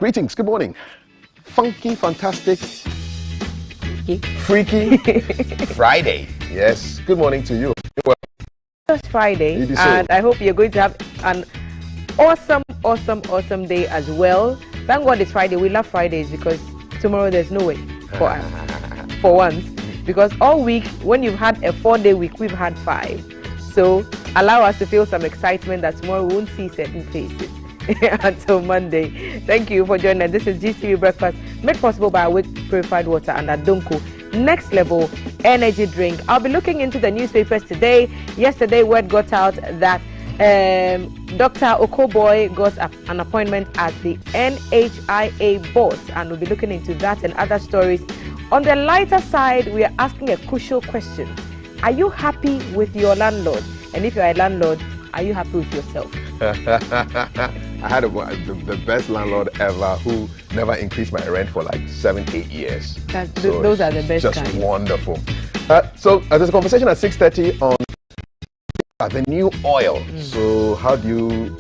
Greetings, good morning. Funky, fantastic, freaky Friday. Yes, good morning to you. It's Friday, and I hope you're going to have an awesome day as well. Thank God it's Friday. We love Fridays because tomorrow there's no way for once. Because all week, when you've had a 4-day week, we've had 5. So allow us to feel some excitement that tomorrow we won't see certain faces. Until Monday. Thank you for joining us. This is GTV Breakfast, made possible by Awake Purified Water and Danso Next Level Energy Drink. I'll be looking into the newspapers today. Yesterday, word got out that Dr. Okoboy got an appointment as the NHIA boss, and we'll be looking into that and other stories. On the lighter side, we are asking a crucial question. Are you happy with your landlord? And if you're a landlord, are you happy with yourself? I had the best landlord ever who never increased my rent for like 7-8 years. Those are the best just kind. Wonderful. So there's a conversation at 6:30 on the new oil. So how do you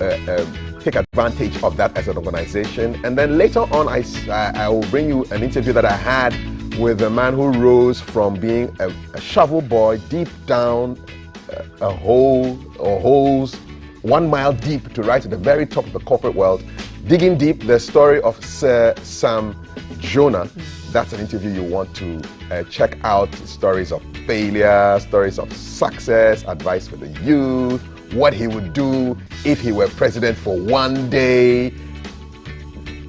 take advantage of that as an organization? And then later on, I will bring you an interview that I had with a man who rose from being a shovel boy deep down a hole or holes 1 mile deep to right to the very top of the corporate world, digging deep. The story of Sir Sam Jonah. That's an interview you want to check out. Stories of failure, stories of success, advice for the youth, what he would do if he were president for one day.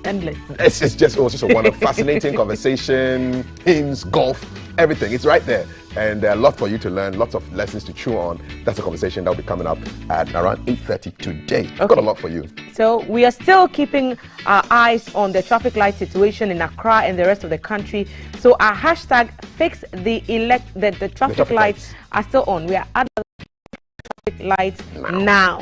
Endless. It's just a wonderful, fascinating conversation, hymns, golf, everything. It's right there. And a lot for you to learn, lots of lessons to chew on. That's a conversation that will be coming up at around 8:30 today. I've got a lot for you. So we are still keeping our eyes on the traffic light situation in Accra and the rest of the country. So our hashtag fix the traffic lights are still on. We are at the traffic lights now.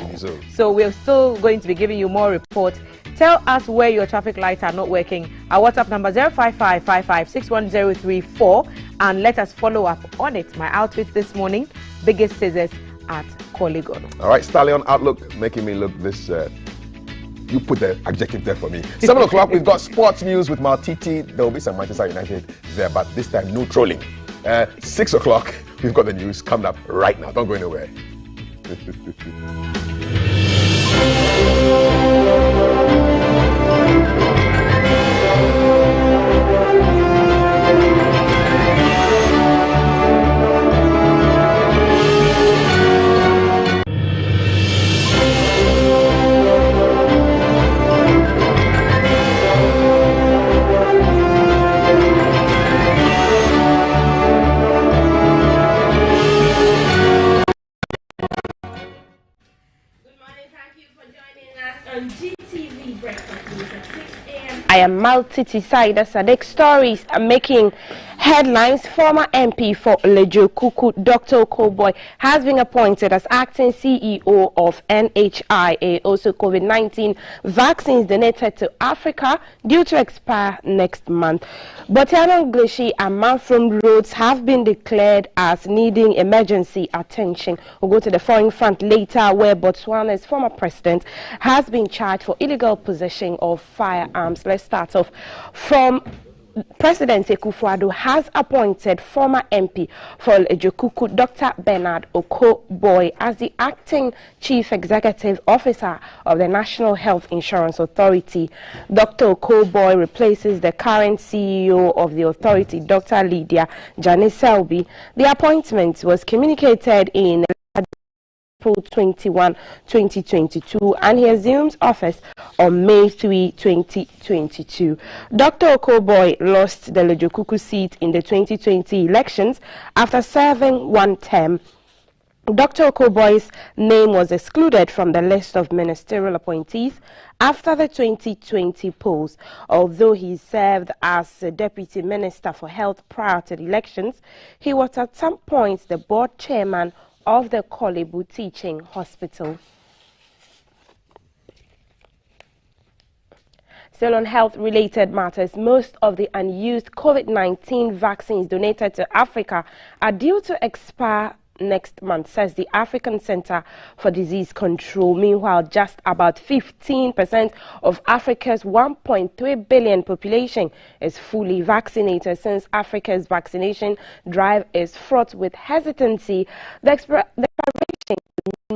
So we're still going to be giving you more reports. Tell us where your traffic lights are not working. Our WhatsApp number 05555610034, and let us follow up on it. My outfit this morning, biggest scissors at Polygon. All right, Stallion Outlook, making me look this. You put the adjective there for me. 7 o'clock, we've got sports news with Maltiti. There will be some Manchester United there, but this time no trolling. 6 o'clock, we've got the news coming up right now. Don't go anywhere. I am multi-sided Sadek stories are making headlines. Former MP for Lejokuku, Dr. Okoboy, has been appointed as acting CEO of NHIA. Also, COVID-19 vaccines donated to Africa due to expire next month. Botiano Glishi and Manfrom roads have been declared as needing emergency attention. We'll go to the foreign front later, where Botswana's former president has been charged for illegal possession of firearms. Let's start off from President Kafui has appointed former MP for Lejokuku, Dr. Bernard Okoboy, as the acting Chief Executive Officer of the National Health Insurance Authority. Dr. Okoboy replaces the current CEO of the authority, Dr. Lydia Janiselbi. The appointment was communicated in April 21, 2022, and he assumes office on May 3, 2022. Dr. Okoboy lost the Lejokuku seat in the 2020 elections after serving one term. Dr. Okoboy's name was excluded from the list of ministerial appointees after the 2020 polls. Although he served as a Deputy Minister for Health prior to the elections, he was at some point the board chairman of the Kolebu Teaching Hospital. Still on health-related matters, most of the unused COVID-19 vaccines donated to Africa are due to expire next month, says the African Center for Disease Control. Meanwhile, just about 15% of Africa's 1.3 billion population is fully vaccinated. Since Africa's vaccination drive is fraught with hesitancy, the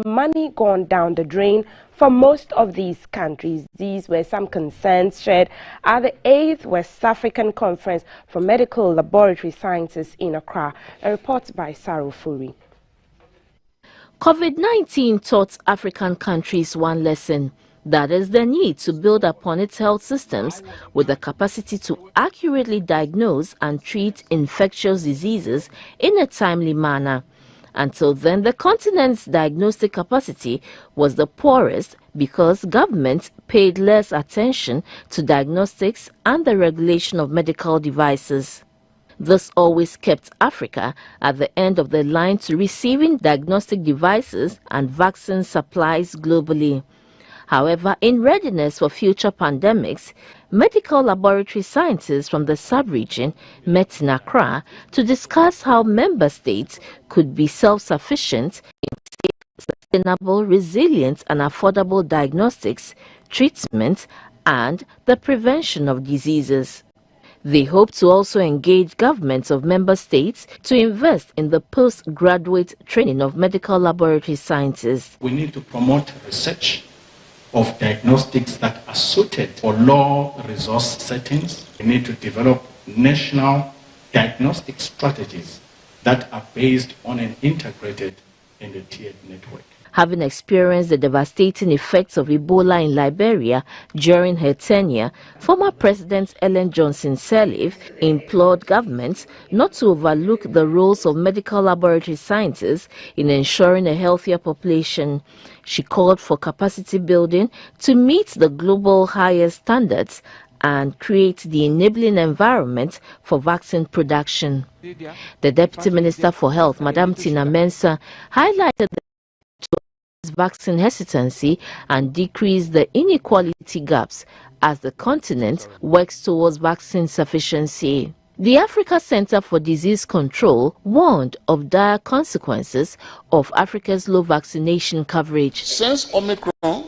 money gone down the drain for most of these countries. These were some concerns shared at the 8th West African Conference for Medical Laboratory Sciences in Accra. A report by Sarah Furi. COVID-19 taught African countries one lesson. That is the need to build upon its health systems with the capacity to accurately diagnose and treat infectious diseases in a timely manner. Until then, the continent's diagnostic capacity was the poorest because governments paid less attention to diagnostics and the regulation of medical devices. This always kept Africa at the end of the line to receiving diagnostic devices and vaccine supplies globally. However, in readiness for future pandemics, medical laboratory scientists from the sub-region met in Accra to discuss how member states could be self-sufficient in safe, sustainable, resilient and affordable diagnostics, treatment and the prevention of diseases. They hope to also engage governments of member states to invest in the postgraduate training of medical laboratory scientists. We need to promote research of diagnostics that are suited for low resource settings. We need to develop national diagnostic strategies that are based on an integrated and tiered network. Having experienced the devastating effects of Ebola in Liberia during her tenure, former President Ellen Johnson Sirleaf implored governments not to overlook the roles of medical laboratory scientists in ensuring a healthier population. She called for capacity building to meet the global highest standards and create the enabling environment for vaccine production. The Deputy Minister for Health, Madam Tina Mensah, highlighted vaccine hesitancy and decrease the inequality gaps as the continent works towards vaccine sufficiency. The Africa Center for Disease Control warned of dire consequences of Africa's low vaccination coverage. Since Omicron,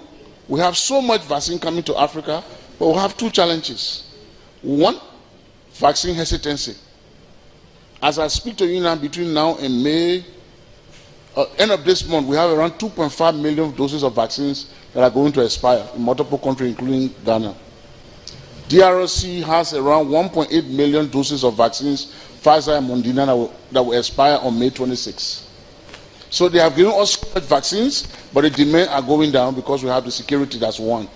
we have so much vaccine coming to Africa, but we have two challenges. One, vaccine hesitancy. As I speak to you now, between now and May, end of this month, we have around 2.5 million doses of vaccines that are going to expire in multiple countries, including Ghana. DRC has around 1.8 million doses of vaccines, Pfizer and Moderna, that will expire on May 26. So they have given us vaccines, but the demand are going down because we have the security. That's one.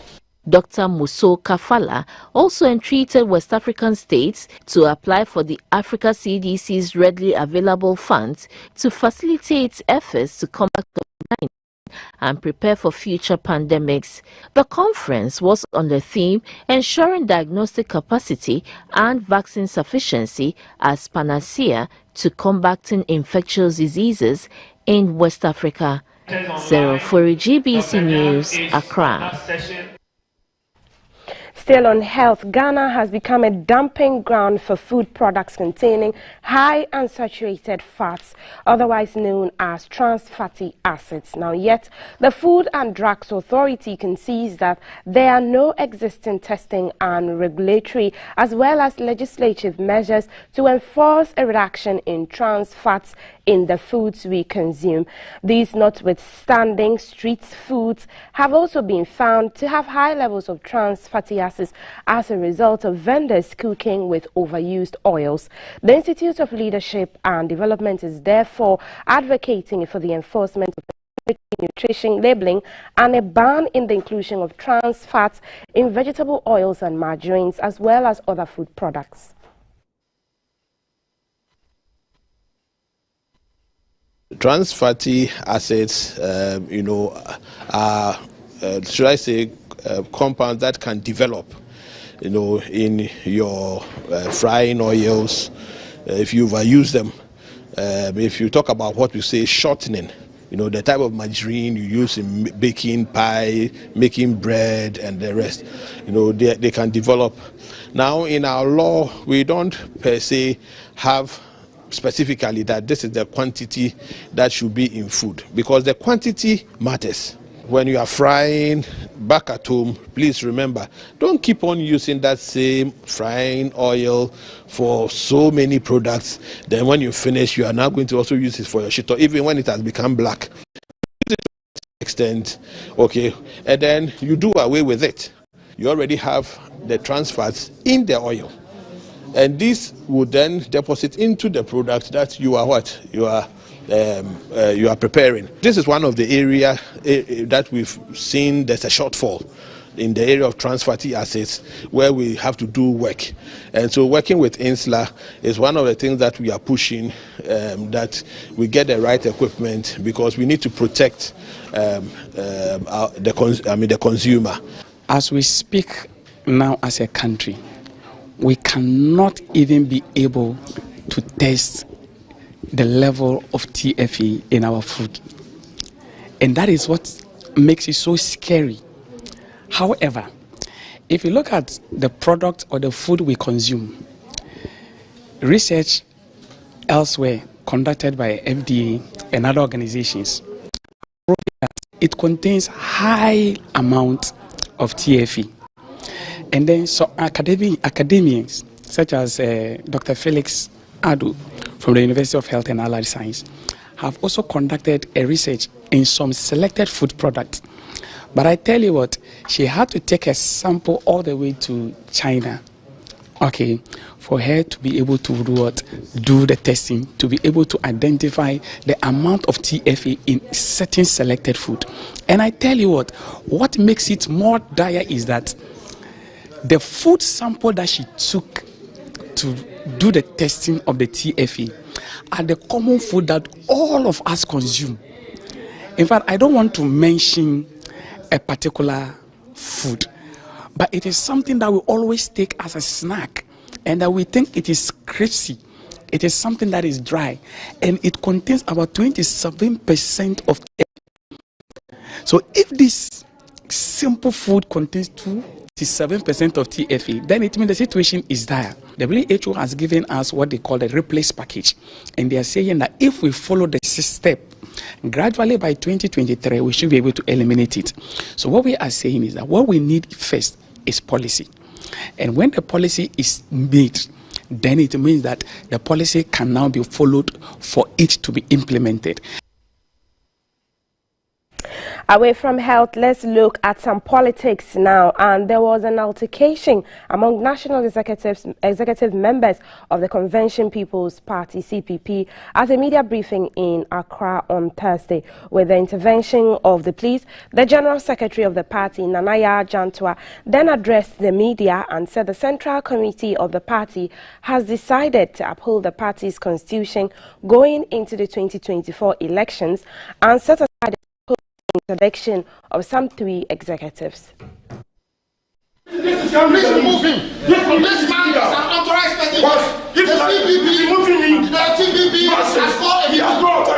Dr. Muso Kafala also entreated West African states to apply for the Africa CDC's readily available funds to facilitate efforts to combat COVID-19 and prepare for future pandemics. The conference was on the theme ensuring diagnostic capacity and vaccine sufficiency as panacea to combating infectious diseases in West Africa. Sarah Furi, GBC News, Accra. Still on health, Ghana has become a dumping ground for food products containing high unsaturated fats, otherwise known as trans fatty acids. Now, yet, the Food and Drugs Authority concedes that there are no existing testing and regulatory as well as legislative measures to enforce a reduction in trans fats in the foods we consume. These notwithstanding, street foods have also been found to have high levels of trans fatty acids as a result of vendors cooking with overused oils. The Institute of Leadership and Development is therefore advocating for the enforcement of nutrition labeling and a ban in the inclusion of trans fats in vegetable oils and margarines as well as other food products. Trans fatty acids, are, should I say, compounds that can develop, in your frying oils, if you overuse them. If you talk about what we say shortening, the type of margarine you use in baking pie, making bread, and the rest, they can develop. Now, in our law, we don't per se have specifically that this is the quantity that should be in food, because the quantity matters. When you are frying back at home, please remember, don't keep on using that same frying oil for so many products. Then when you finish, you are now going to also use it for your shito, even when it has become black. Extent, okay, and then you do away with it. You already have the trans fats in the oil, and this would then deposit into the product that you are preparing. This is one of the area that we've seen there's a shortfall in the area of trans fatty acids, where we have to do work. And so working with INSLA is one of the things that we are pushing, that we get the right equipment, because we need to protect the consumer. As we speak now as a country, we cannot even be able to test the level of TFE in our food. And that is what makes it so scary. However, if you look at the product or the food we consume, research elsewhere conducted by FDA and other organizations, it contains high amount of TFE. And then so academians such as Dr. Felix Adu from the University of Health and Allied Science have also conducted a research in some selected food products. But I tell you what, she had to take a sample all the way to China, okay, for her to be able to do the testing, to be able to identify the amount of TFE in certain selected food. And I tell you what makes it more dire is that the food sample that she took to do the testing of the TFE are the common food that all of us consume. In fact, I don't want to mention a particular food, but it is something that we always take as a snack, and that we think it is crispy. It is something that is dry, and it contains about 27% of TFE. So if this simple food contains 27% of TFE, then it means the situation is dire. WHO has given us what they call the replace package, and they are saying that if we follow the step, gradually by 2023 we should be able to eliminate it. So what we are saying is that what we need first is policy, and when the policy is made, then it means that the policy can now be followed for it to be implemented. Away from health, let's look at some politics now. And there was an altercation among national executive members of the Convention People's Party, CPP, at a media briefing in Accra on Thursday. With the intervention of the police, the General Secretary of the party, Nanaya Jantua, then addressed the media and said the Central Committee of the party has decided to uphold the party's constitution going into the 2024 elections and set aside interdiction of some 3 executives. Please remove him. This man is an unauthorized person. The CPP has got a meeting.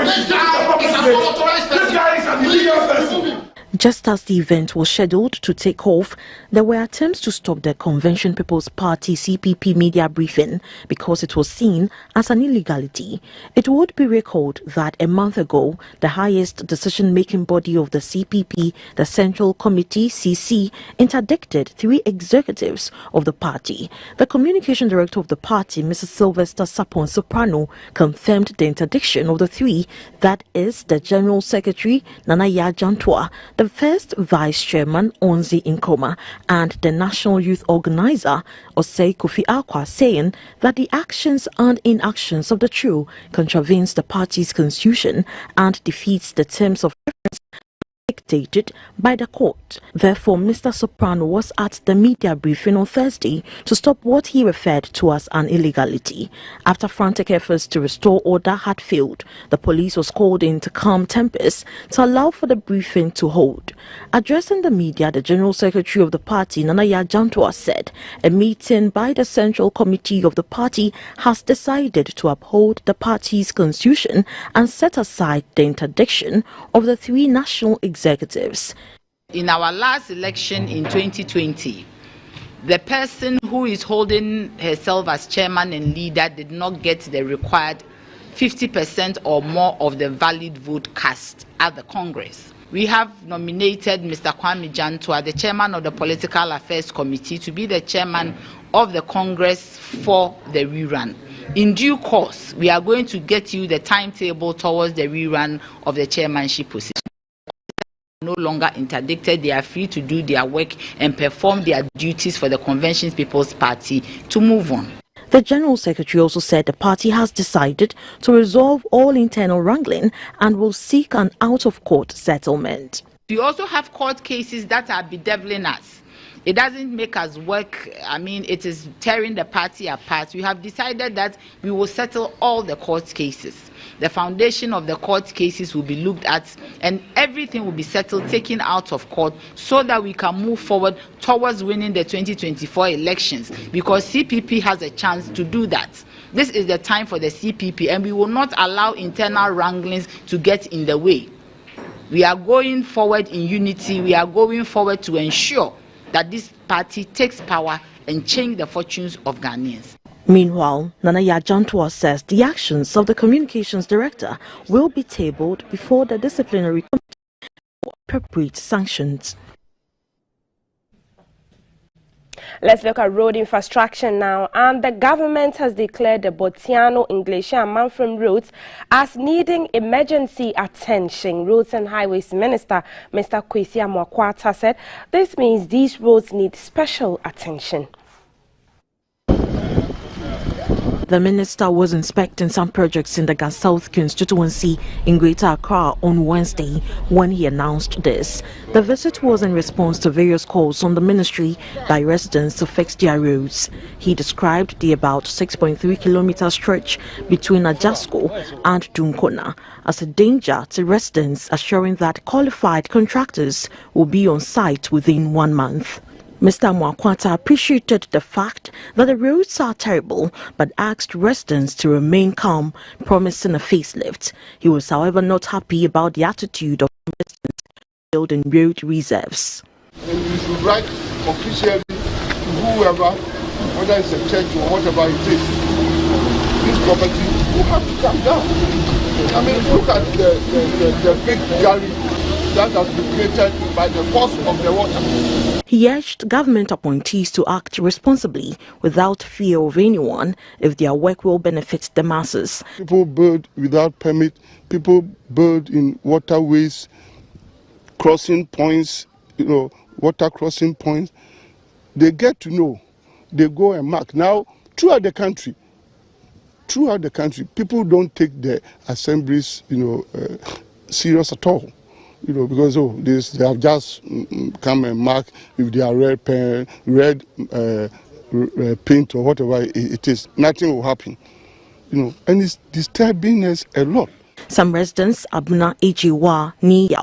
This guy is an unauthorized person. This guy is an illegal person. Just as the event was scheduled to take off, there were attempts to stop the Convention People's Party CPP media briefing because it was seen as an illegality. It would be recalled that a month ago, the highest decision-making body of the CPP, the Central Committee CC, interdicted 3 executives of the party. The communication director of the party, Mrs. Sylvester Sapon Soprano, confirmed the interdiction of the 3, that is the General Secretary Nanaya Jantua, the first Vice Chairman Onzi Nkoma, and the National Youth Organizer Osei Kofi Akwa, saying that the actions and inactions of the trio contravenes the party's constitution and defeats the terms of reference dictated by the court. Therefore, Mr. Soprano was at the media briefing on Thursday to stop what he referred to as an illegality. After frantic efforts to restore order had failed, the police was called in to calm tempers to allow for the briefing to hold. Addressing the media, the General Secretary of the party, Nanaya Jantua, said a meeting by the Central Committee of the party has decided to uphold the party's constitution and set aside the interdiction of the 3 national executives. In our last election in 2020, the person who is holding herself as chairman and leader did not get the required 50% or more of the valid vote cast at the Congress. We have nominated Mr. Kwame Jantua, the chairman of the Political Affairs Committee, to be the chairman of the Congress for the rerun. In due course, we are going to get you the timetable towards the rerun of the chairmanship position. No longer interdicted, they are free to do their work and perform their duties for the Convention People's Party to move on. The General Secretary also said the party has decided to resolve all internal wrangling and will seek an out-of-court settlement. We also have court cases that are bedeviling us. It doesn't make us work. I mean, it is tearing the party apart. We have decided that we will settle all the court cases. The foundation of the court cases will be looked at and everything will be settled, taken out of court, so that we can move forward towards winning the 2024 elections, because CPP has a chance to do that. This is the time for the CPP, and we will not allow internal wranglings to get in the way. We are going forward in unity. We are going forward to ensure that this party takes power and change the fortunes of Ghanaians. Meanwhile, Nana Yajantua says the actions of the communications director will be tabled before the disciplinary committee for appropriate sanctions. Let's look at road infrastructure now. And the government has declared the Botiano, English and Manfred roads as needing emergency attention. Roads and Highways Minister Mr. Kwesi Amoakwata said this means these roads need special attention. The minister was inspecting some projects in the Gas South constituency in Greater Accra on Wednesday when he announced this. The visit was in response to various calls on the ministry by residents to fix their roads. He described the about 6.3 kilometer stretch between Ajasko and Dunkona as a danger to residents, assuring that qualified contractors will be on site within 1 month. Mr. Mwakwata appreciated the fact that the roads are terrible, but asked residents to remain calm, promising a facelift. He was, however, not happy about the attitude of residents building road reserves. And you should write officially to whoever, whether it's a church or whatever it is, this property will have to come down. I mean, look at the big gully that has been created by the force of the water. He urged government appointees to act responsibly without fear of anyone if their work will benefit the masses. People build without permit, people build in waterways, crossing points, water crossing points. They get to know, they go and mark. Now, throughout the country, people don't take the assemblies, serious at all. Because they have just come and mark if they are red pen, red paint or whatever it is. Nothing will happen. And it's disturbing us a lot. Some residents, Abuna Ejiwa Niyao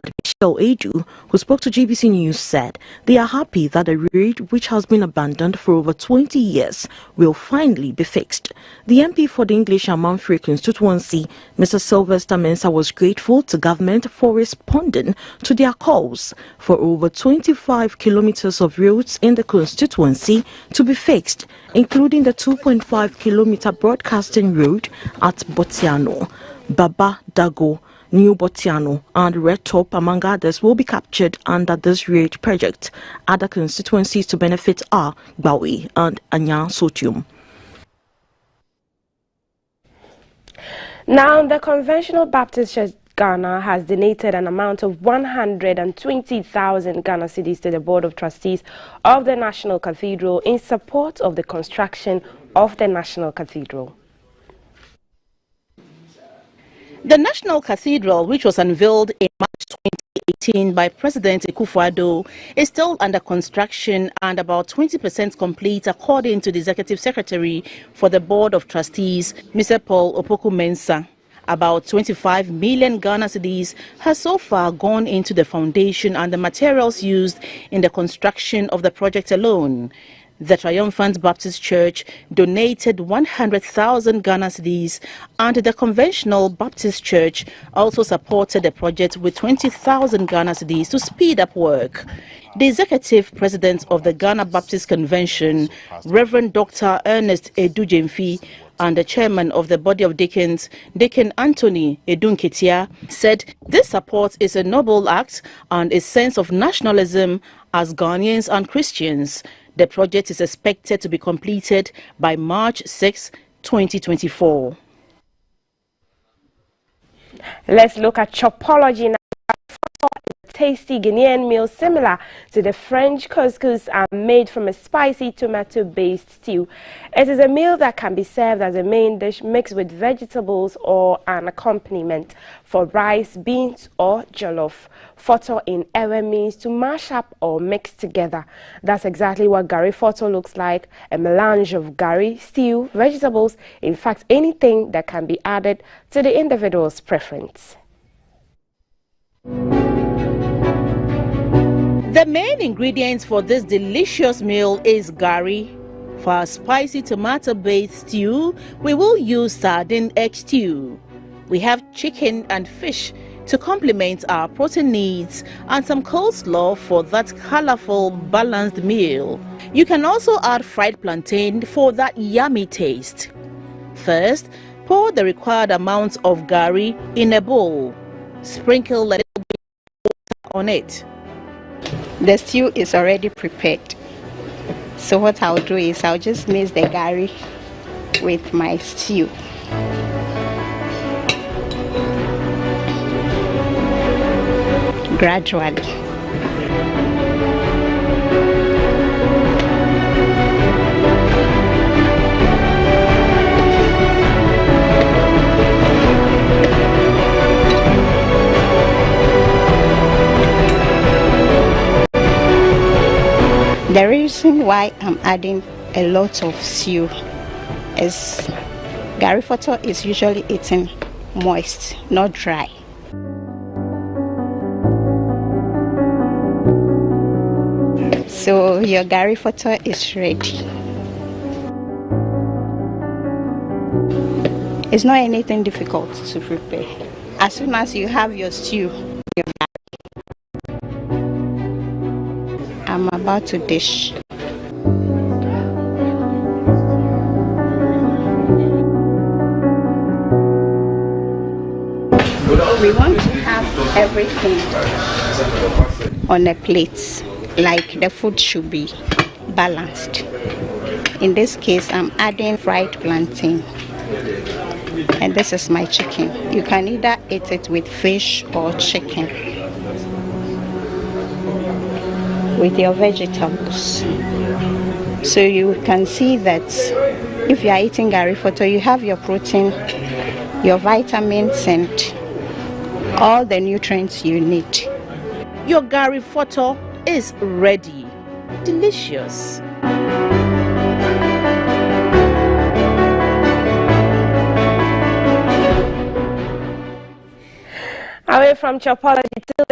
and Michelle Edu, who spoke to GBC News, said they are happy that the road, which has been abandoned for over 20 years, will finally be fixed. The MP for the English and Manfred constituency, Mr. Sylvester Mensah, was grateful to government for responding to their calls for over 25 kilometers of roads in the constituency to be fixed, including the 2.5 kilometer broadcasting road at Botiano, Baba Dago, New Botiano and Red Top, among others, will be captured under this road project. Other constituencies to benefit are Bawi and Anya Sotium. Now, the Conventional Baptist Church Ghana has donated an amount of 120,000 Ghana cedis to the Board of Trustees of the National Cathedral in support of the construction of the National Cathedral. The National Cathedral, which was unveiled in March 2018 by President Kafui, is still under construction and about 20% complete, according to the Executive Secretary for the Board of Trustees, Mr. Paul Opoku Mensah. About 25 million Ghana cedis has so far gone into the foundation and the materials used in the construction of the project alone. The Triumphant Baptist Church donated 100,000 Ghana cedis, and the Conventional Baptist Church also supported the project with 20,000 Ghana cedis to speed up work. The Executive President of the Ghana Baptist Convention, Reverend Dr. Ernest Edujemfi, and the chairman of the body of deacons, Deacon Anthony Edunketia, said this support is a noble act and a sense of nationalism as Ghanaians and Christians. The project is expected to be completed by March 6, 2024. Let's look at chopology now. Tasty Guinean meal similar to the French couscous are made from a spicy tomato-based stew. It is a meal that can be served as a main dish mixed with vegetables or an accompaniment for rice, beans or jollof. Foto in Ewe means to mash up or mix together. That's exactly what Gari Foto looks like, a melange of gari, stew, vegetables, in fact anything that can be added to the individual's preference. The main ingredients for this delicious meal is gari. For our spicy tomato-based stew, we will use sardine egg stew. We have chicken and fish to complement our protein needs and some coleslaw for that colorful, balanced meal. You can also add fried plantain for that yummy taste. First, pour the required amount of gari in a bowl. Sprinkle a little bit of water on it. The stew is already prepared. So what I'll do is I'll just mix the gari with my stew. Gradually. The reason why I'm adding a lot of stew is Gari Foto is usually eaten moist, not dry. So your Gari Foto is ready. It's not anything difficult to prepare. As soon as you have your stew, I'm about to dish. We want to have everything on a plate, like the food should be balanced. In this case, I'm adding fried plantain. And this is my chicken. You can either eat it with fish or chicken. With your vegetables. So you can see that if you are eating Gari Foto, you have your protein, your vitamins and all the nutrients you need. Your Gari Foto is ready. Delicious. Away from chopology to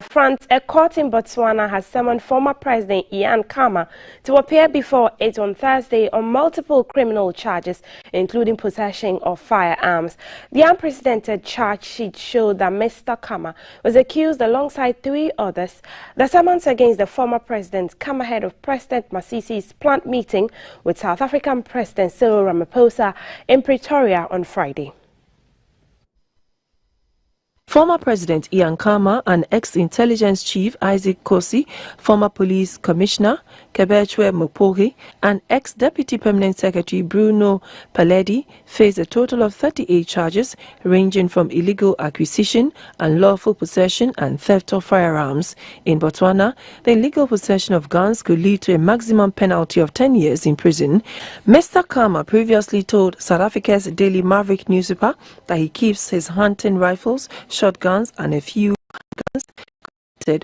front, a court in Botswana has summoned former President Ian Khama to appear before it on Thursday on multiple criminal charges, including possession of firearms. The unprecedented charge sheet showed that Mr. Khama was accused alongside 3 others. The summons against the former president come ahead of President Masisi's planned meeting with South African President Cyril Ramaphosa in Pretoria on Friday. Former President Ian Khama and ex-intelligence chief Isaac Kosi, former police commissioner Kebechwe Mopori, and ex-deputy permanent secretary Bruno Paledi face a total of 38 charges ranging from illegal acquisition, unlawful possession and theft of firearms. In Botswana, the illegal possession of guns could lead to a maximum penalty of 10 years in prison. Mr. Khama previously told South Africa's Daily Maverick newspaper that he keeps his hunting rifles, shotguns and a few guns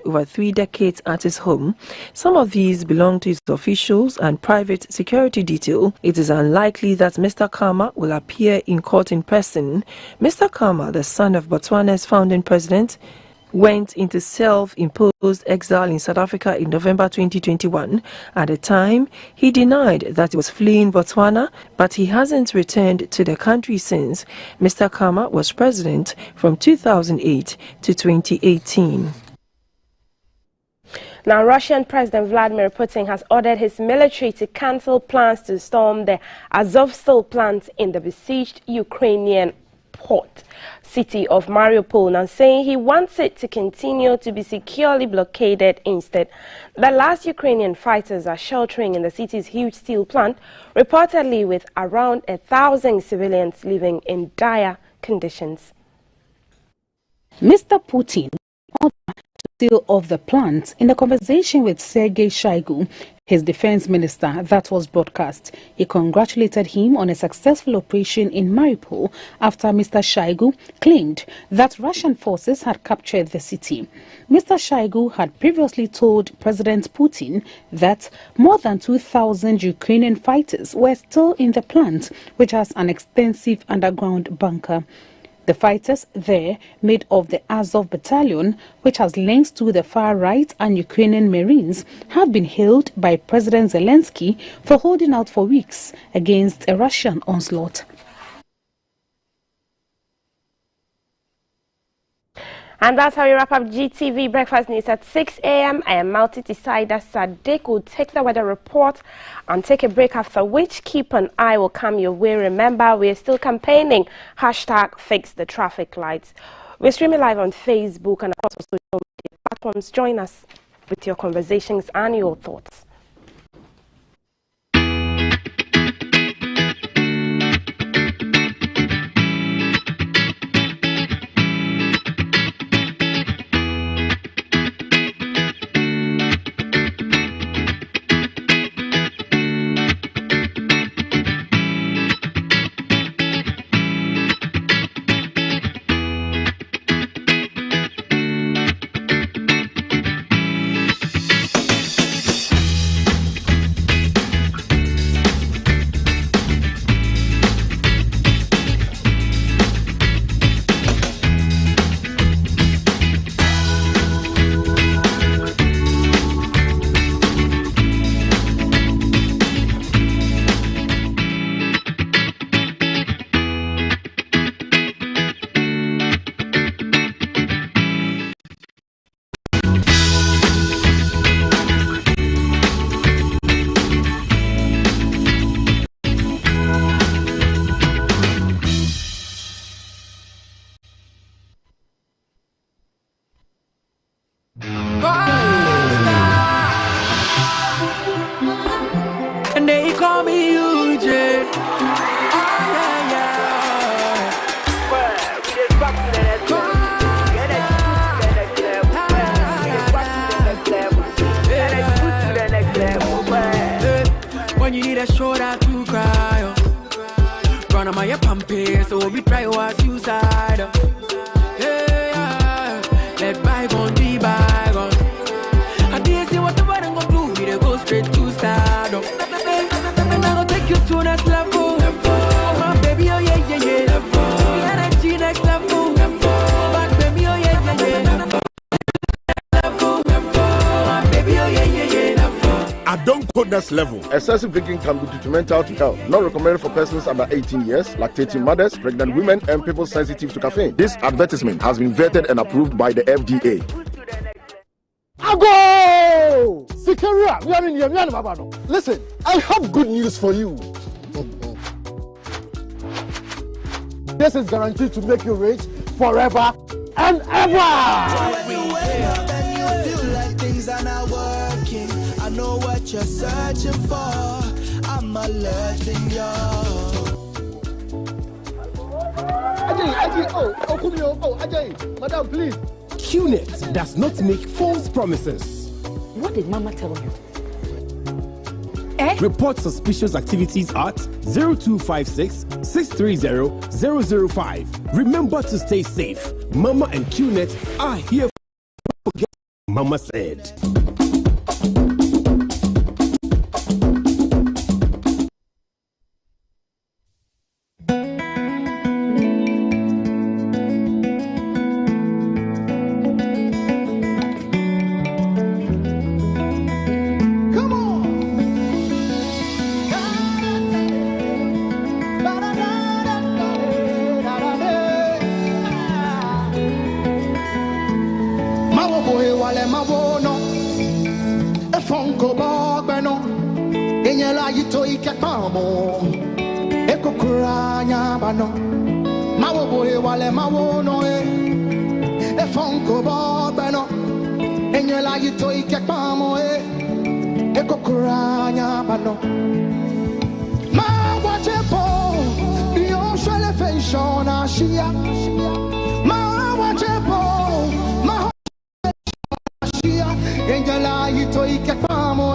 over 3 decades at his home. Some of these belong to his officials and private security detail. It is unlikely that Mr. Khama will appear in court in person. Mr. Khama, the son of Botswana's founding president, went into self-imposed exile in South Africa in November 2021. At the time, he denied that he was fleeing Botswana, but he hasn't returned to the country since. Mr. Khama was president from 2008 to 2018. Now, Russian President Vladimir Putin has ordered his military to cancel plans to storm the Azovstal plant in the besieged Ukrainian port city of Mariupol, now saying he wants it to continue to be securely blockaded instead. The last Ukrainian fighters are sheltering in the city's huge steel plant, reportedly with around 1,000 civilians living in dire conditions. Mr. Putin ordered to seal off the plant in a conversation with Sergei Shoigu, his defense minister, that was broadcast. He congratulated him on a successful operation in Mariupol after Mr. Shoigu claimed that Russian forces had captured the city. Mr. Shoigu had previously told President Putin that more than 2,000 Ukrainian fighters were still in the plant, which has an extensive underground bunker. The fighters there, made of the Azov battalion, which has links to the far right and Ukrainian Marines, have been hailed by President Zelensky for holding out for weeks against a Russian onslaught. And that's how we wrap up GTV Breakfast News at 6 a.m. I am multi-decider Sadiq. Will take the weather report and take a break, after which Keep an Eye will come your way. Remember, we are still campaigning #FixTheTrafficLights. We're streaming live on Facebook and across social media platforms. Join us with your conversations and your thoughts. And they call me UJ. When you need a shoulder to cry, run on my pumping, so we try our suicide. Let bygone be bygone. I didn't see what the button go do. We dey go straight to stardom. And I go take you to next level. Oh my baby, oh yeah yeah yeah. The energy next level. But baby, oh yeah yeah yeah. Level. My baby, oh yeah yeah yeah. I don't go next level. Excessive drinking can be detrimental to health. Not recommended for persons under 18 years, lactating mothers, pregnant women, and people sensitive to caffeine. This advertisement has been vetted and approved by the FDA. Ago! Listen, I have good news for you. This is guaranteed to make you rich forever and ever. I know what you're searching for. I'm alerting you. Ajay, madam, please. QNet does not make false promises. What did Mama tell you? Report suspicious activities at 0256 630 005. Remember to stay safe. Mama and QNet are here for what Mama said. fonko bogbeno enyela yito ikepamo ekokuranya bano mawo boye wale mawo no e fonko bogbeno enyela yito ikepamo ekokuranya bano ma wachepo yo shele fashion ashia ma wachepo ma ashia enyela yito ikepamo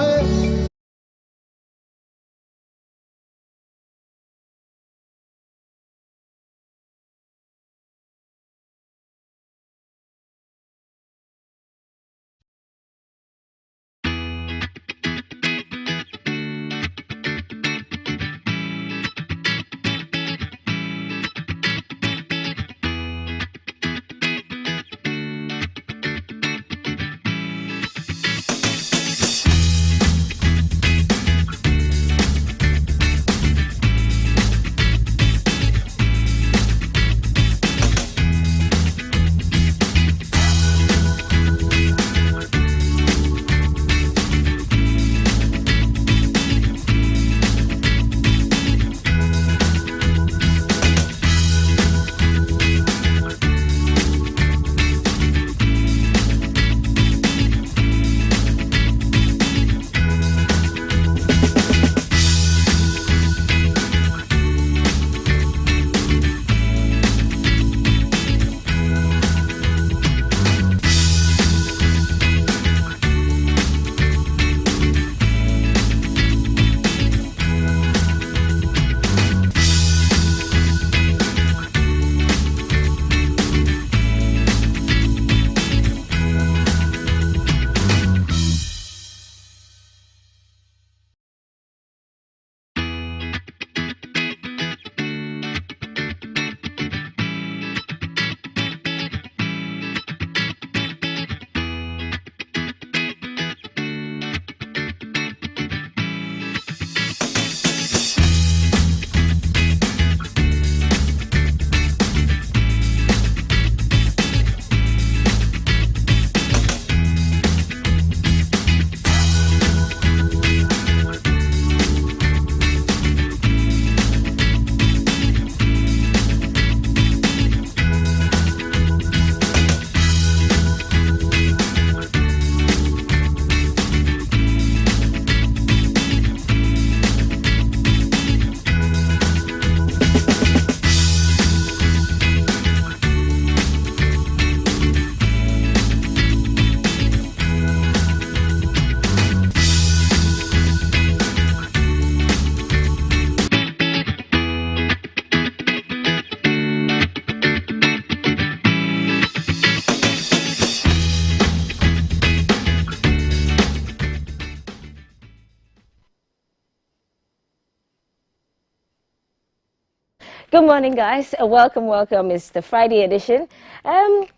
Good morning, guys. Welcome. It's the Friday edition.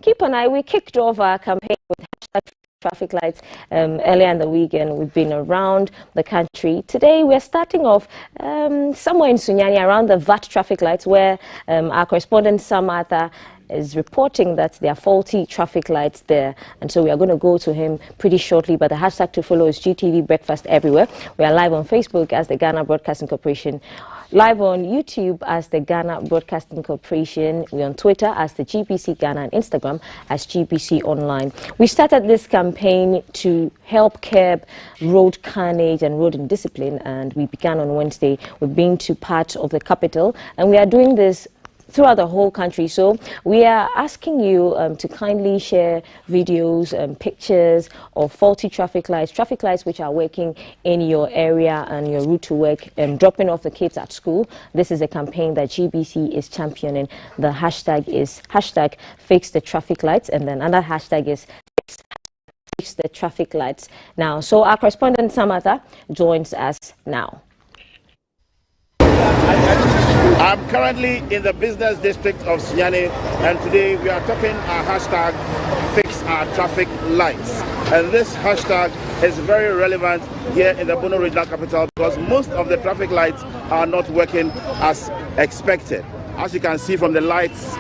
Keep an eye. We kicked off our campaign with traffic lights earlier in the weekend. We've been around the country. Today, we're starting off somewhere in Sunyani around the VAT traffic lights, where our correspondent Samantha is reporting that there are faulty traffic lights there, and so we are going to go to him pretty shortly. But the hashtag to follow is GTV Breakfast Everywhere. We are live on Facebook as the Ghana Broadcasting Corporation, live on YouTube as the Ghana Broadcasting Corporation. We're on Twitter as the GBC Ghana and Instagram as GBC Online. We started this campaign to help curb road carnage and road indiscipline, and we began on Wednesday. We've been to parts of the capital, and we are doing this throughout the whole country. So we are asking you to kindly share videos and pictures of faulty traffic lights which are working in your area and your route to work, and dropping off the kids at school. This is a campaign that GBC is championing. The hashtag is hashtag fix the traffic lights, and then another hashtag is fix the traffic lights now. So our correspondent Samantha joins us now. I'm currently in the business district of Sunyani, and today we are talking our hashtag fix our traffic lights. And this hashtag is very relevant here in the Bono Regional Capital because most of the traffic lights are not working as expected. As you can see from the lights,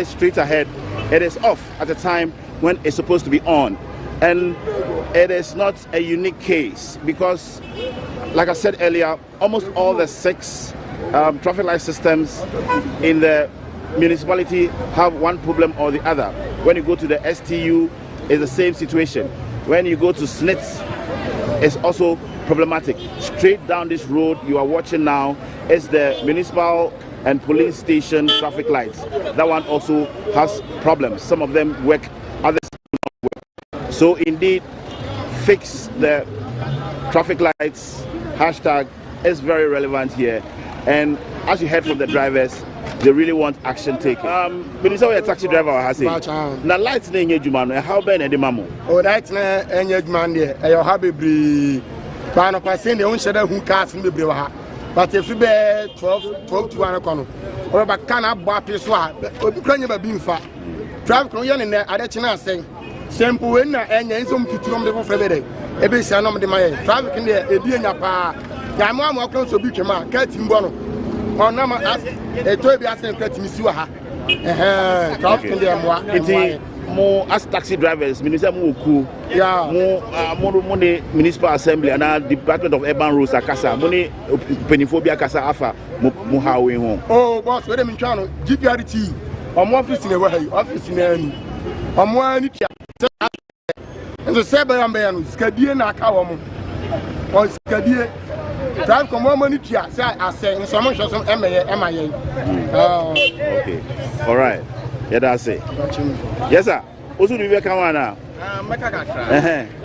straight ahead, it is off at a time when it's supposed to be on. And it is not a unique case because, like I said earlier, almost all the 6 traffic light systems in the municipality have one problem or the other. When you go to the STU, it's the same situation. When you go to SNITS, it's also problematic. Straight down this road you are watching now is the municipal and police station traffic lights. That one also has problems. Some of them work, others do not work. So indeed, fix the traffic lights hashtag is very relevant here. And as you heard from the drivers, they really want action taken. Minister, we are taxi driver has it. Now lights na enye juma no how ben e de mamo. Oh, lights na enye juma there. E yo ha bebre. Ba no passe ne unsheda hu cars ni bebre wa ha. But if you be 12 to 1 kono. Or ba kana bo ape so a obi kranya ba bi mfa. Traffic no ye ne ade chena asen. Simple we na enye nsom tuturom de bo fe be de. E be sia no de ma ye. Traffic ne e bi enya pa. Ya mo amokro so bi twema ka timbo no. Onama eto bi asen ka timisi wa ha. Traffic ne mo more as taxi drivers, Minister Muku, more municipal assembly and our Department of Urban Roads Akasa, money Peniphobia Kasa Afa, Muhawi home. Oh, boss, wait a minute, GPRT, I'm office in a way, office in any. I'm one, and the Saber and Bayan, Skadia Nakawam, or Skadia. Drive come one money to I say, in some MIA. Okay, all right. Yeah, that's it. Yes, sir. Also, do you come now?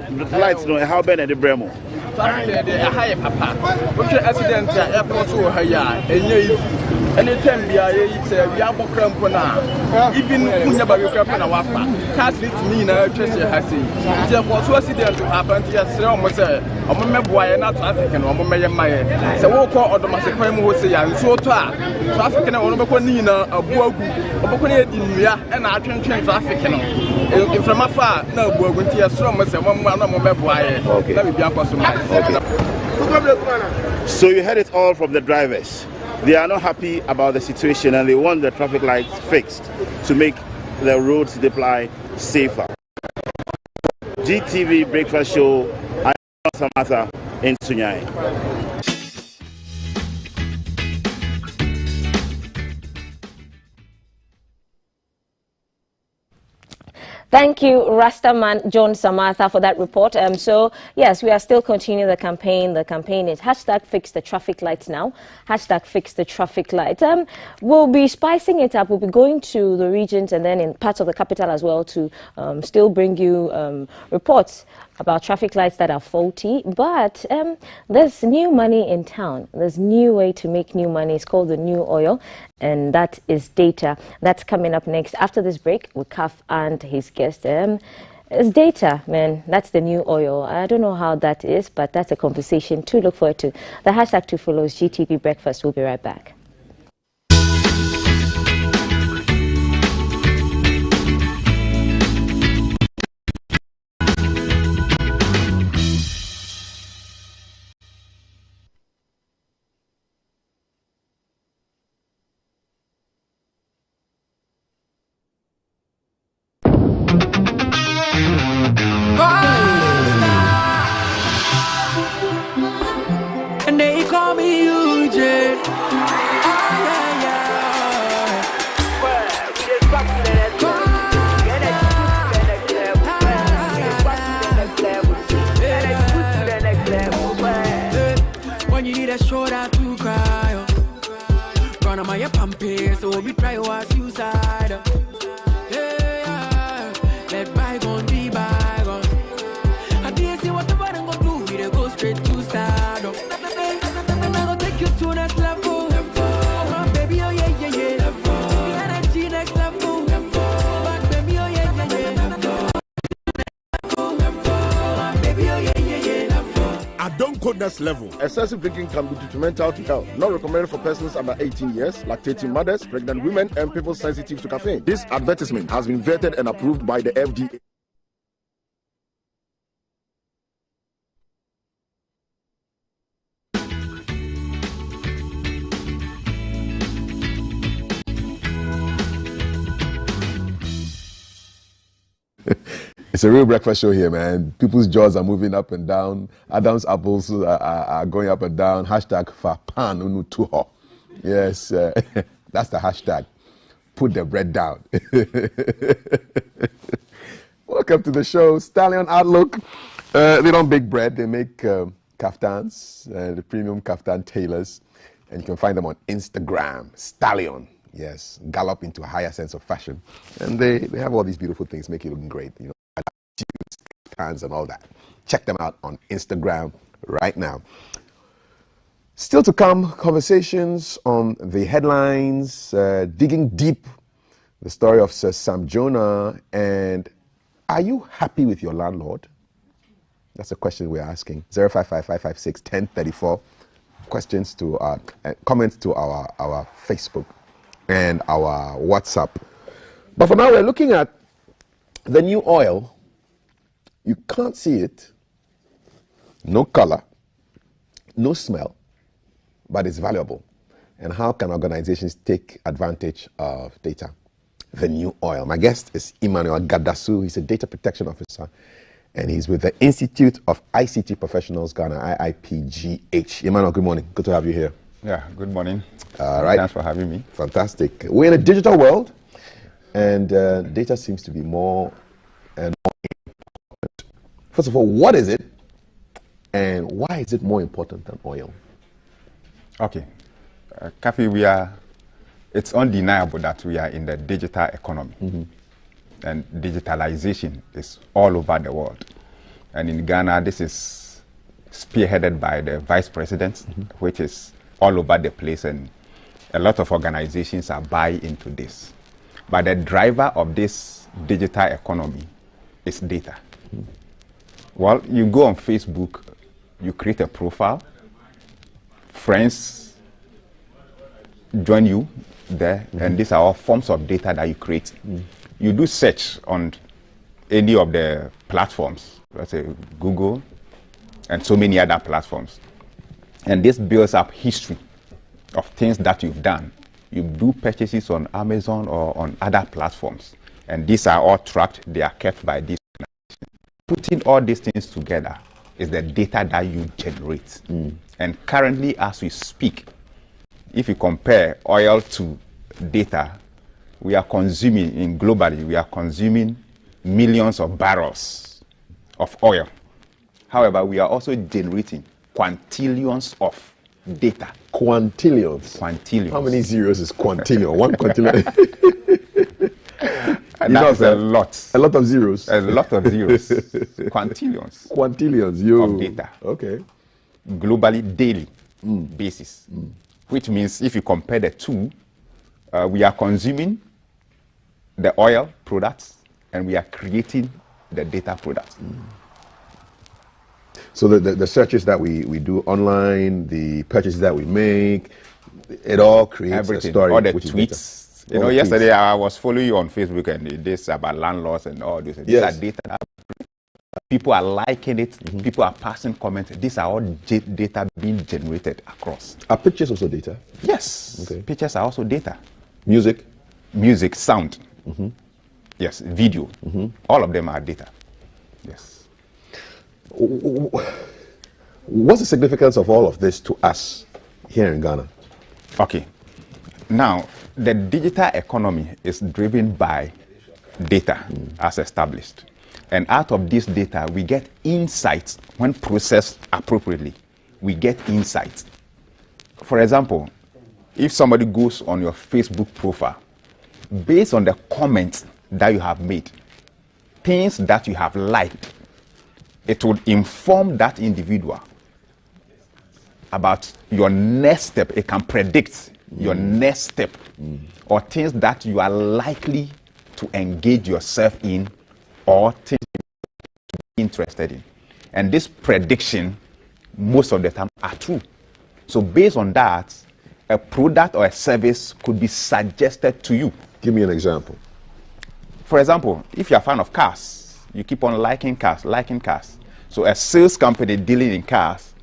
The lights no how bad at the Bremo. Hi, Papa. What's your accident? Airport to her, anytime we are even Munyaba Wafa, cast it me in a church. There was accident to happen to us. Almost a member why not African or my so walk out of my crime was a so African or Nina, a Bogu, a Bokunia, and I can change African. If from afar, no Boguntia, so much a one member why. Let me be So you heard it all from the drivers. They are not happy about the situation and they want the traffic lights fixed to make the roads deploy safer. GTV Breakfast Show, I'm Samantha in Sunyai. Thank you, Rastaman John Samatha, for that report. So, yes, we are still continuing the campaign. The campaign is hashtag fix the traffic lights now. Hashtag fix the traffic lights. We'll be spicing it up. We'll be going to the regions and then in parts of the capital as well to still bring you reports about traffic lights that are faulty. But there's new money in town. There's new way to make new money. It's called the new oil, and that is data. That's coming up next after this break with Kaf and his guest. It's data, man. That's the new oil. I don't know how that is, but that's a conversation to look forward to. The hashtag to follow is GTV Breakfast. We'll be right back. And they call me Eugene. When you need a shoulder to cry, run on my pamper, so we try our suicide. Let bygone be bygone. I didn't see what the bottom gonna do. We go straight to start. I'm gonna take you to next level. Oh, baby, oh yeah, yeah, yeah. The energy next level. But baby, oh yeah, yeah, yeah. Baby, oh yeah, yeah, yeah. I don't code next level. Excessive drinking can be detrimental to health. Not recommended for persons under 18 years, lactating mothers, pregnant women, and people sensitive to caffeine. This advertisement has been vetted and approved by the FDA. It's a real breakfast show here, man. People's jaws are moving up and down. Adam's apples are going up and down. Hashtag Fapan Unutuho. Yes, that's the hashtag. Put the bread down. Welcome to the show, Stallion Outlook. They don't bake bread. They make kaftans, the premium kaftan tailors. And you can find them on Instagram, Stallion. Yes, gallop into a higher sense of fashion. And they have all these beautiful things, make it look great. You know, kaftans and all that. Check them out on Instagram right now. Still to come, conversations on the headlines, digging deep the story of Sir Sam Jonah. And are you happy with your landlord? That's a question we're asking. 055-556-1034. Questions to our comments to our Facebook and our WhatsApp. But for now, we're looking at the new oil. You can't see it. No color, no smell, but it's valuable. And how can organizations take advantage of data? The new oil. My guest is Emmanuel Gadasu. He's a data protection officer, and he's with the Institute of ICT Professionals Ghana, IIPGH. Emmanuel, good morning. Good to have you here. Yeah, good morning. All right. Thanks for having me. Fantastic. We're in a digital world, and data seems to be more and more important. First of all, what is it, and why is it more important than oil? Okay. Kafui, it's undeniable that we are in the digital economy. Mm-hmm. And digitalization is all over the world. And in Ghana, this is spearheaded by the vice president, mm-hmm. which is all over the place, and a lot of organizations are buying into this. But the driver of this digital economy is data. Mm-hmm. Well, you go on Facebook, you create a profile, friends join you there, mm-hmm. and these are all forms of data that you create. Mm-hmm. You do search on any of the platforms, let's say Google and so many other platforms. And this builds up history of things that you've done. You do purchases on Amazon or on other platforms. And these are all tracked, they are kept by this organization. Putting all these things together is the data that you generate. Mm. And currently, as we speak, if you compare oil to data, we are consuming, globally, we are consuming millions of barrels of oil. However, we are also generating quintillions of data. Quintillions? Quintillions. How many zeros is quintillion? One quintillion? And that's a lot. A lot of zeros? A lot of zeros. Quintillions. Quintillions, yo. Of data. Okay. Globally, daily basis. Which means if you compare the two, we are consuming the oil products and we are creating the data products. So the searches that we do online, the purchases that we make, it all creates everything. A story. All the tweets. You know, yesterday I was following you on Facebook and this about landlords and all this. These are data. People are liking it. Mm-hmm. People are passing comments. These are all data being generated across. Are pictures also data? Yes. Okay. Pictures are also data. Music? Music, sound. Mm-hmm. Yes, video. Mm-hmm. All of them are data. Yes. What's the significance of all of this to us here in Ghana? Okay. Now, the digital economy is driven by data as established. And out of this data, we get insights when processed appropriately. We get insights. For example, if somebody goes on your Facebook profile, based on the comments that you have made, things that you have liked, it would inform that individual about your next step. It can predict your next step or things that you are likely to engage yourself in or things you're interested in. And this prediction, most of the time, are true. So based on that, a product or a service could be suggested to you. Give me an example. For example, if you're a fan of cars, you keep on liking cars. So a sales company dealing in cars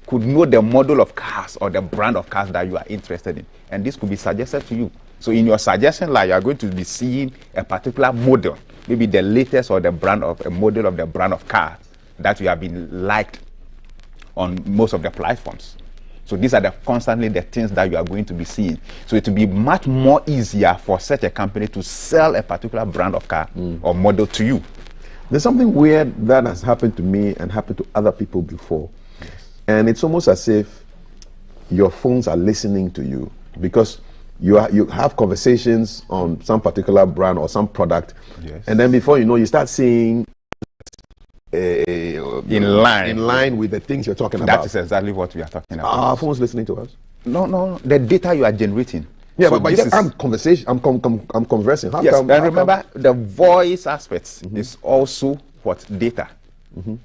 could know the model of cars or the brand of cars that you are interested in. And this could be suggested to you. So in your suggestion line, you are going to be seeing a particular model, maybe the latest or the brand of a model of the brand of car that you have been liked on most of the platforms. So these are constantly the things that you are going to be seeing. So it will be much more easier for such a company to sell a particular brand of car or model to you. There's something weird that has happened to me and happened to other people before. Yes. And it's almost as if your phones are listening to you, because you have conversations on some particular brand or some product, yes, and then before you know, you start seeing in line with the things you're talking about. That is exactly what we are talking about. Are our phones listening to us? No, the data you are generating. Yeah, so but I'm conversation. I'm conversing. Yes, and remember the voice aspects is also what data.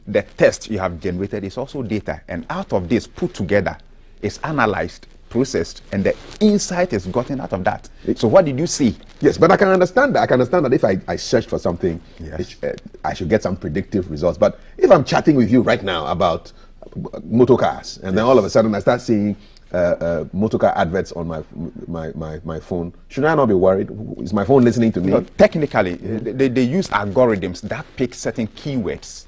The text you have generated is also data, and out of this put together is analyzed, processed, and the insight is gotten out of that. So what did you see? Yes, but I can understand that. I can understand that if I search for something, yes, I should get some predictive results. But if I'm chatting with you right now about motor cars, and then all of a sudden I start seeing motor car adverts on my phone, should I not be worried? Is my phone listening to me? No, technically, they use algorithms that pick certain keywords.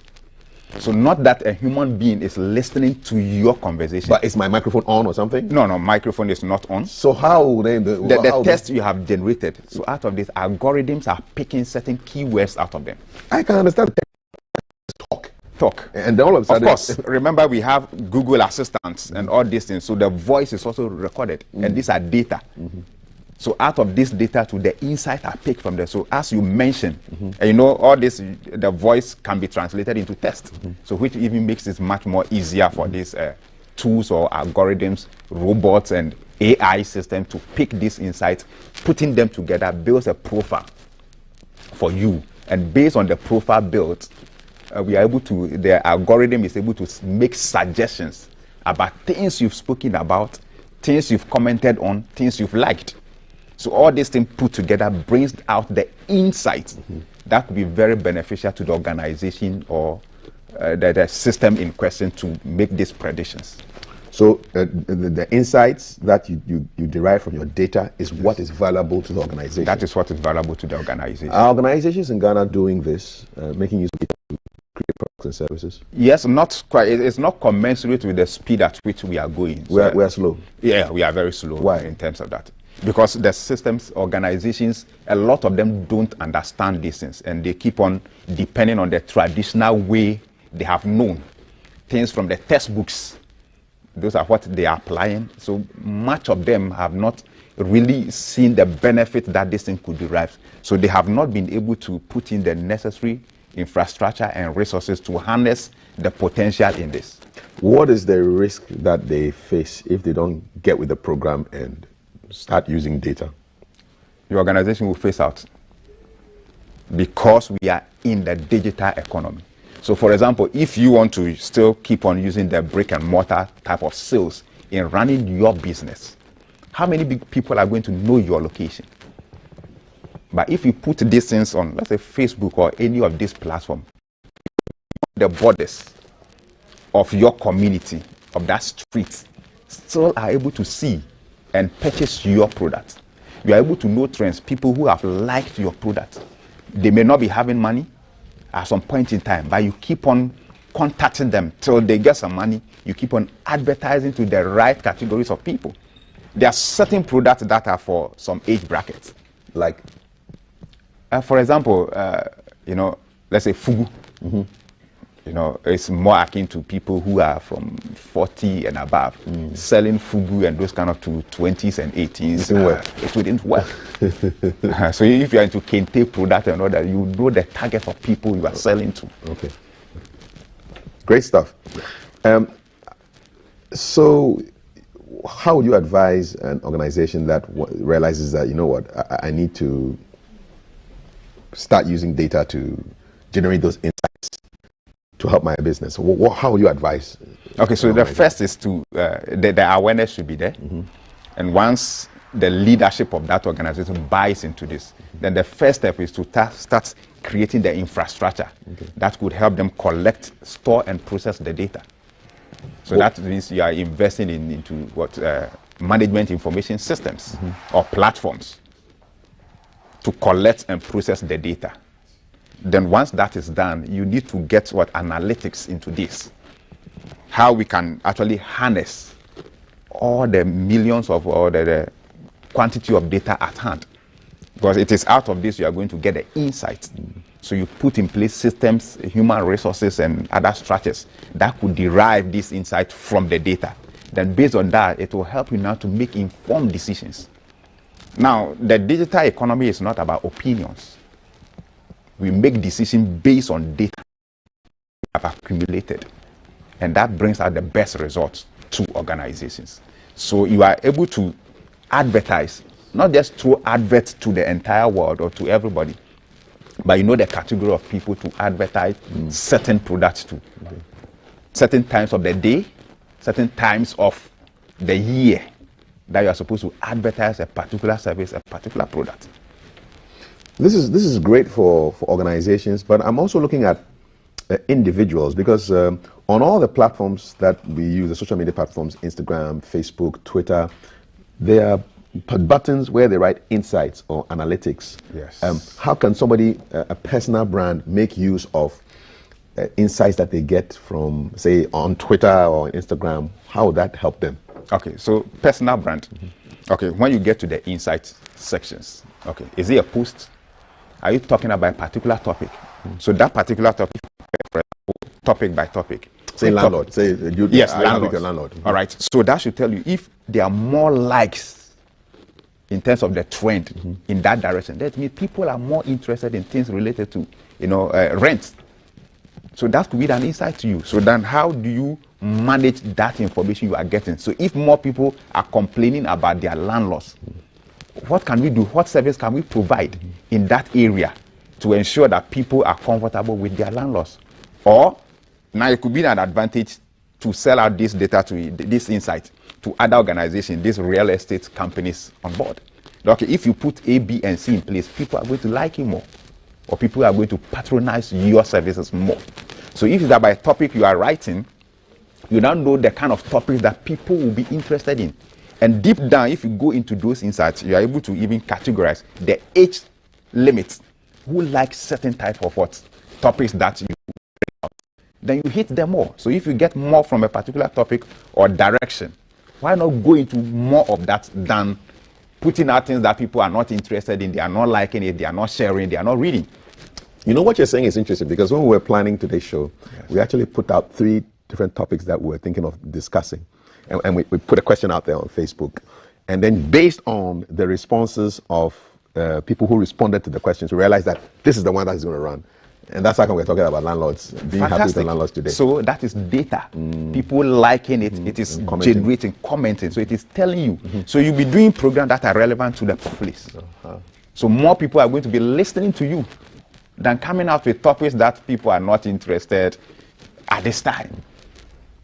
So not that a human being is listening to your conversation. But is my microphone on or something? No, microphone is not on. So how then the test you have generated, so out of this, algorithms are picking certain keywords out of them. I can understand. Talk. And then all of a sudden, of course, remember we have Google Assistants and all these things, so the voice is also recorded, and these are data. So out of this data, to the insight are picked from there. So as you mentioned, and you know, all this, the voice can be translated into text. So which even makes it much more easier for these tools or algorithms, robots and AI systems to pick these insights, putting them together, builds a profile for you. And based on the profile built, we are able to, the algorithm is able to make suggestions about things you've spoken about, things you've commented on, things you've liked. So all these things put together brings out the insights that could be very beneficial to the organization or the system in question to make these predictions. So the insights that you derive from your data is what is valuable to the organization. That is what is valuable to the organization. Are organizations in Ghana doing this, making use of data to create products and services? Yes, not quite. It's not commensurate with the speed at which we are going. We are slow. Yeah, we are very slow. Why? In terms of that? Because the systems, organizations, a lot of them don't understand these things, and they keep on depending on the traditional way they have known. Things from the textbooks, those are what they are applying. So much of them have not really seen the benefit that this thing could derive. So they have not been able to put in the necessary infrastructure and resources to harness the potential in this. What is the risk that they face if they don't get with the program and start using data? The organization will face out because we are in the digital economy. So for example, if you want to still keep on using the brick and mortar type of sales in running your business, how many big people are going to know your location? But if you put these things on, let's say Facebook or any of these platforms, the borders of your community, of that street, still are able to see and purchase your product. You are able to know trends, people who have liked your product. They may not be having money at some point in time, but you keep on contacting them till they get some money. You keep on advertising to the right categories of people. There are certain products that are for some age brackets. Like? For example, let's say fugu. It's more akin to people who are from 40 and above. Selling fugu and those kind of to 20s and 18s. It wouldn't work. So if you are into kente product and all that, you know the target of people you are selling to. Okay. Great stuff. So how would you advise an organization that realizes that, you know what, I need to start using data to generate those insights to help my business? How would you advise? Okay, so the first is to, the awareness should be there. And once the leadership of that organization buys into this, then the first step is to start creating the infrastructure that could help them collect, store, and process the data. So that means you are investing into what management information systems or platforms to collect and process the data. Then once that is done, you need to get what analytics into this. How we can actually harness all the millions of, or the quantity of data at hand. Because it is out of this you are going to get the insight. So you put in place systems, human resources, and other structures that could derive this insight from the data. Then based on that, it will help you now to make informed decisions. Now, the digital economy is not about opinions. We make decisions based on data we have accumulated. And that brings out the best results to organizations. So you are able to advertise, not just through adverts to the entire world or to everybody, but you know the category of people to advertise certain products to. Certain times of the day, certain times of the year that you are supposed to advertise a particular service, a particular product. This is great for organizations, but I'm also looking at individuals, because on all the platforms that we use, the social media platforms, Instagram, Facebook, Twitter, there are buttons where they write insights or analytics. Yes. How can somebody, a personal brand, make use of insights that they get from, say, on Twitter or Instagram? How would that help them? Okay, so personal brand. Okay, when you get to the insight sections, okay, is it a post? Are you talking about a particular topic? So that particular topic, for example, topic by topic. Say landlord. Say yes, landlord. All right. So that should tell you if there are more likes in terms of the trend in that direction. That means people are more interested in things related to, rent. So that could be an insight to you. So then, how do you manage that information you are getting? So if more people are complaining about their landlords, what can we do? What service can we provide in that area to ensure that people are comfortable with their landlords? Or now it could be an advantage to sell out this data, to this insight, to other organizations, these real estate companies on board. Okay, if you put A, B, and C in place, people are going to like you more, or people are going to patronize your services more. So if it's about a topic you are writing, you now know the kind of topics that people will be interested in. And deep down, if you go into those insights, you are able to even categorize the age limits. Who likes certain type of topics that you bring out? Then you hit them more. So if you get more from a particular topic or direction, why not go into more of that than putting out things that people are not interested in, they are not liking it, they are not sharing, they are not reading? You know, what you're saying is interesting, because when we were planning today's show, we actually put out 3 different topics that we were thinking of discussing. And we put a question out there on Facebook. And then based on the responses of people who responded to the questions, we realized that this is the one that's going to run. And that's how come we're talking about landlords, being happy with the landlords today. So that is data. People liking it, it is generating, commenting. So it is telling you. So you'll be doing programs that are relevant to the populace. So more people are going to be listening to you than coming out with topics that people are not interested at this time.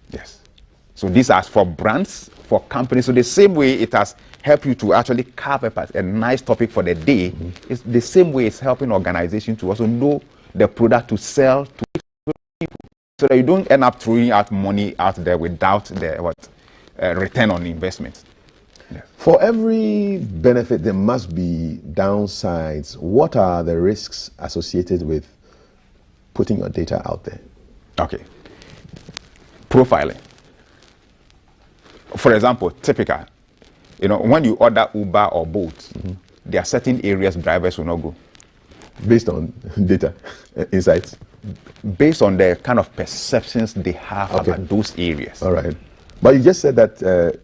Yes. So these are for brands, for companies. So the same way it has helped you to actually carve a nice topic for the day, it's the same way it's helping organizations to also know the product to sell to people, so that you don't end up throwing out money out there without the return on investment. Yeah. For every benefit, there must be downsides. What are the risks associated with putting your data out there? Okay. Profiling. For example, typical, when you order Uber or Bolt, there are certain areas drivers will not go. Based on data, insights? Based on the kind of perceptions they have about those areas. All right. But you just said that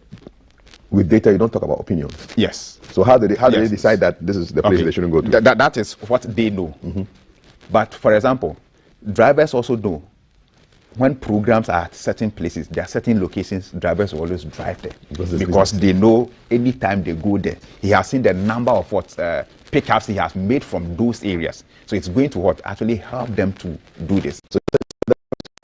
with data, you don't talk about opinions. Yes. So how do they decide that this is the place they shouldn't go to? That is what they know. But for example, drivers also know when programs are at certain places, there are certain locations, drivers will always drive there. Because they know anytime they go there, he has seen the number of pickups he has made from those areas. So it's going to actually help them to do this. So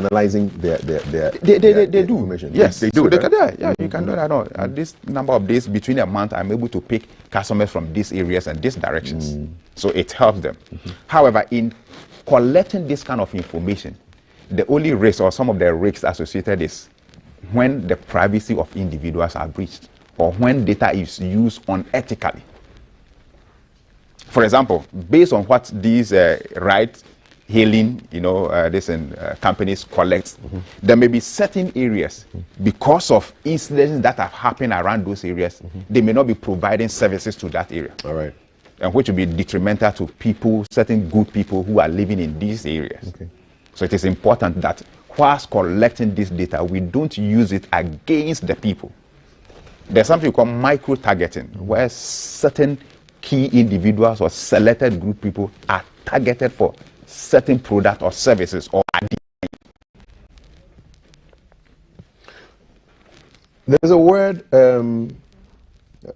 analyzing their they do. Information. Yes, they do. So you can do that. No, at this number of days between a month, I'm able to pick customers from these areas and these directions. So it helps them. However, in collecting this kind of information, the only risk or some of the risks associated is when the privacy of individuals are breached or when data is used unethically. for example, based on what these ride-hailing, companies collect, there may be certain areas, because of incidents that have happened around those areas, they may not be providing services to that area. All right. And which will be detrimental to people, certain good people who are living in these areas. Okay. So it is important that whilst collecting this data, we don't use it against the people. There's something called micro-targeting, where certain key individuals or selected group people are targeted for certain product or services or There's a word,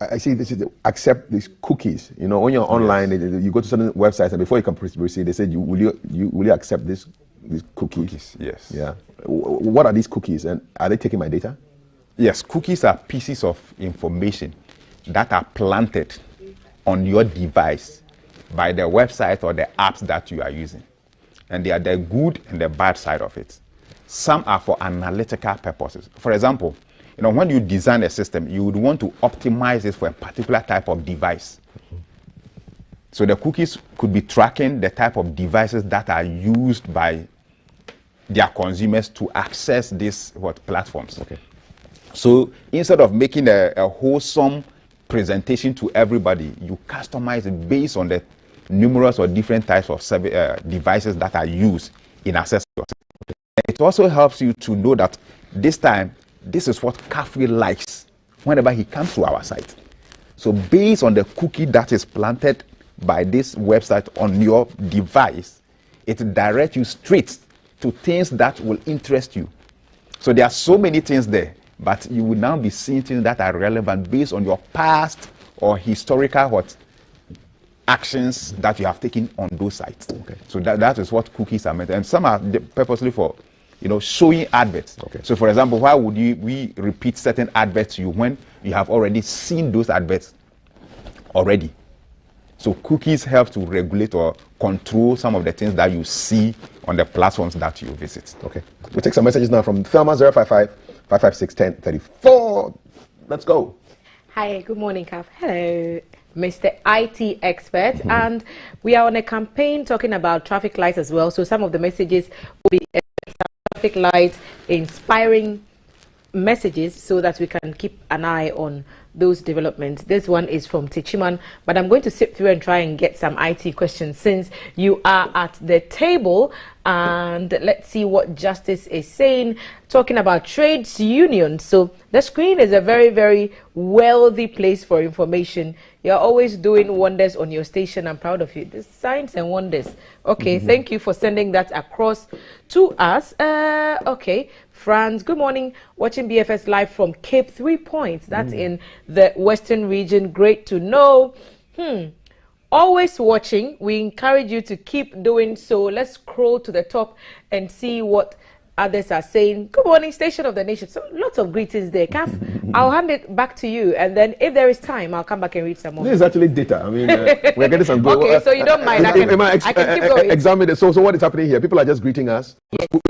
I see this is accept these cookies. You know, when you're online, you go to certain websites and before you can proceed, they said, will you accept these cookies? Yes. Yeah. What are these cookies and are they taking my data? Yes, cookies are pieces of information that are planted on your device by the website or the apps that you are using. And they are the good and the bad side of it. Some are for analytical purposes. For example, when you design a system, you would want to optimize it for a particular type of device. So the cookies could be tracking the type of devices that are used by their consumers to access these platforms. Okay. So instead of making a wholesome presentation to everybody, you customize it based on the numerous or different types of devices that are used in accessing your system. It also helps you to know that this time, this is what Kafui likes whenever he comes to our site. So based on the cookie that is planted by this website on your device, it directs you straight to things that will interest you. So there are so many things there, but you will now be seeing things that are relevant based on your past or historical actions that you have taken on those sites. Okay. So that is what cookies are meant. And some are purposely for showing adverts. Okay. So for example, why would we repeat certain adverts to you when you have already seen those adverts already? So cookies help to regulate or control some of the things that you see on the platforms that you visit. Okay. We'll take some messages now from Thelma 055-556-1034. Let's go. Hi, good morning, Kaf. Hello, Mr. IT expert. And we are on a campaign talking about traffic lights as well. So some of the messages will be traffic lights, inspiring messages so that we can keep an eye on those developments. This one is from Tichiman, but I'm going to sit through and try and get some IT questions since you are at the table. And let's see what Justice is saying, talking about trades unions. So the screen is a very, very wealthy place for information. You're always doing wonders on your station. I'm proud of you. This science and wonders. Okay, thank you for sending that across to us. Okay, Franz, good morning. Watching BFS live from Cape 3 Points. That's in the Western region. Great to know. Always watching. We encourage you to keep doing so. Let's scroll to the top and see what others are saying. Good morning, Station of the Nation. So lots of greetings there. Kaf, I'll hand it back to you, and then if there is time, I'll come back and read some more. This is actually data. I mean, we're getting some good. Okay, so you don't mind. I can keep going. Examine it. So what is happening here? People are just greeting us. Yes. We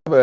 have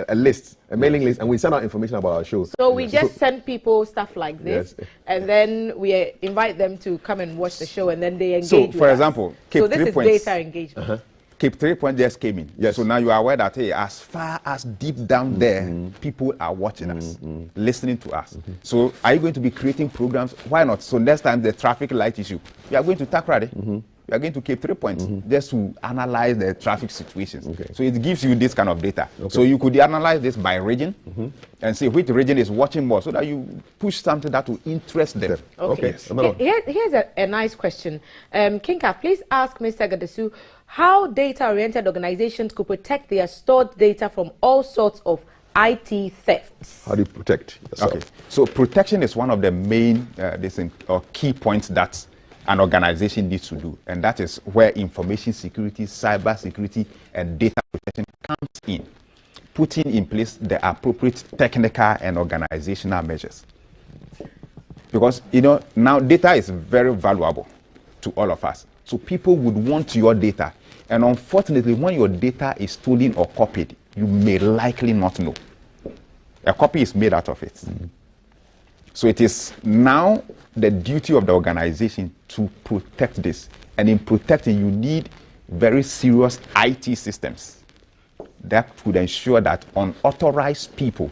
a list, a mailing list, and we send out information about our shows. So we just send people stuff like this, and then we invite them to come and watch the show, and then they engage with us. So, for example, so this is data engagement. Cape 3 Points just came in. Yes. So now you are aware that, hey, as far as deep down there, people are watching us, listening to us. So are you going to be creating programs? Why not? So next time the traffic light issue, you are going to Takrade. You are going to Cape 3 Points just to analyze the traffic situations. Okay. So it gives you this kind of data. Okay. So you could analyze this by region and see which region is watching more so that you push something that will interest them. Okay. Yes. Here's a nice question. Kinka, please ask Mr. Gadesu how data-oriented organizations could protect their stored data from all sorts of IT thefts. How do you protect yourself? Okay. So protection is one of the main key points that an organization needs to do, and that is where information security, cyber security, and data protection comes in, putting in place the appropriate technical and organizational measures. Because now data is very valuable to all of us, so people would want your data, and unfortunately, when your data is stolen or copied, you may likely not know. A copy is made out of it. So it is now the duty of the organization to protect this. And in protecting, you need very serious IT systems that would ensure that unauthorized people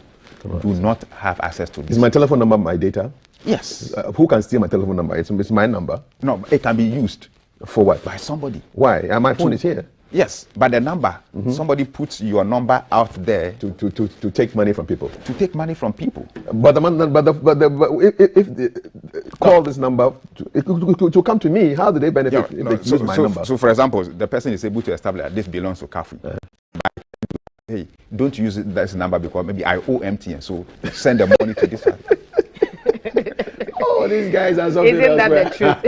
do not have access to this. Is my telephone number my data? Yes. Who can steal my telephone number? It's my number. No, it can be used. For what? By somebody. Why? My phone is here. Yes, but the number, somebody puts your number out there to take money from people. To take money from people. But if call this number to come to me, how do they benefit if they use my number? So, for example, the person is able to establish that this belongs to Kafui. Hey, don't use this number because maybe I owe MTN, so send the money to this. Oh, these guys are something Isn't that else, the truth?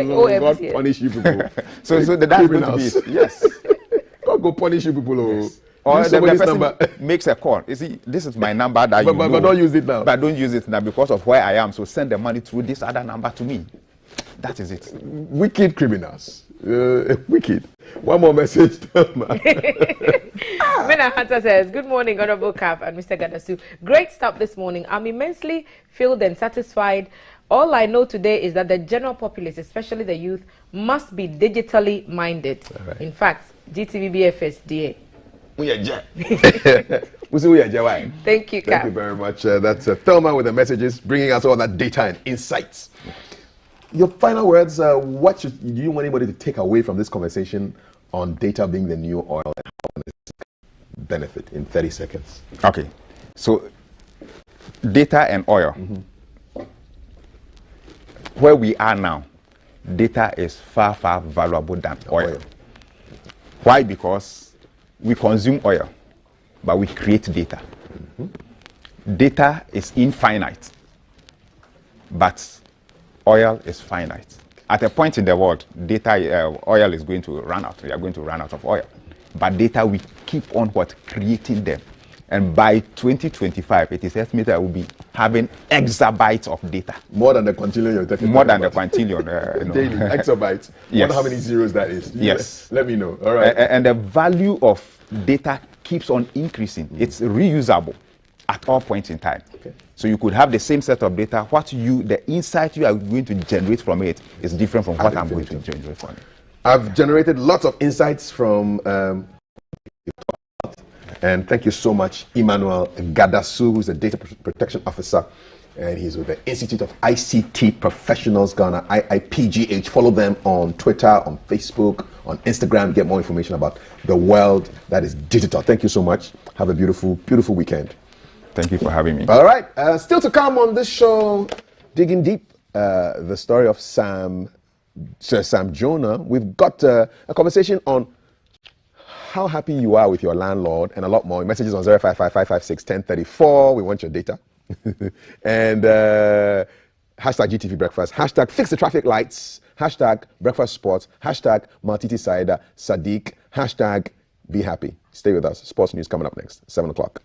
Lord, God punish you people. so that's going to be yes. God go punish you people. Yes. Or the person makes a call. You see, this is my number that but don't use it now. But don't use it now because of where I am. So send the money through this other number to me. That is it. Wicked criminals. Wicked. One more message, Thelma. Mena Hunter says, good morning, Honorable Kaf and Mr. Gadasu. Great stuff this morning. I'm immensely filled and satisfied. All I know today is that the general populace, especially the youth, must be digitally minded. Right. In fact, GTVBFS DA. Thank you, Kaf. Thank you very much. That's Thelma with the messages, bringing us all that data and insights. Your final words, what do you want anybody to take away from this conversation on data being the new oil and how it's benefit in 30 seconds? Okay. So, data and oil. Where we are now, data is far, far valuable than oil. Why? Because we consume oil, but we create data. Data is infinite, but oil is finite. At a point in the world, oil is going to run out. We are going to run out of oil. But data, we keep on creating them. And by 2025, it is estimated that we'll be having exabytes of data. More than the quintillion you're talking about. More than the quintillion. Daily, exabytes. Yes. Wonder how many zeros that is. Yes. Let me know. All right. And the value of data keeps on increasing. It's reusable at all points in time. Okay. So you could have the same set of data. The insight you are going to generate from it is different from what I'm going to generate from it. I've generated lots of insights from and thank you so much, Emmanuel Gadasu, who's the Data Protection Officer, and he's with the Institute of ICT Professionals Ghana, IIPGH. Follow them on Twitter, on Facebook, on Instagram. Get more information about the world that is digital. Thank you so much. Have a beautiful, beautiful weekend. Thank you for having me. All right. Still to come on this show, digging deep, the story of Sir Sam Jonah. We've got a conversation on how happy you are with your landlord and a lot more. Messages on 055-556-1034. We want your data. And hashtag GTV Breakfast, hashtag Fix the Traffic Lights, hashtag Breakfast Sports, hashtag Maltiti Saida Sadiq, hashtag Be Happy. Stay with us. Sports news coming up next, 7 o'clock.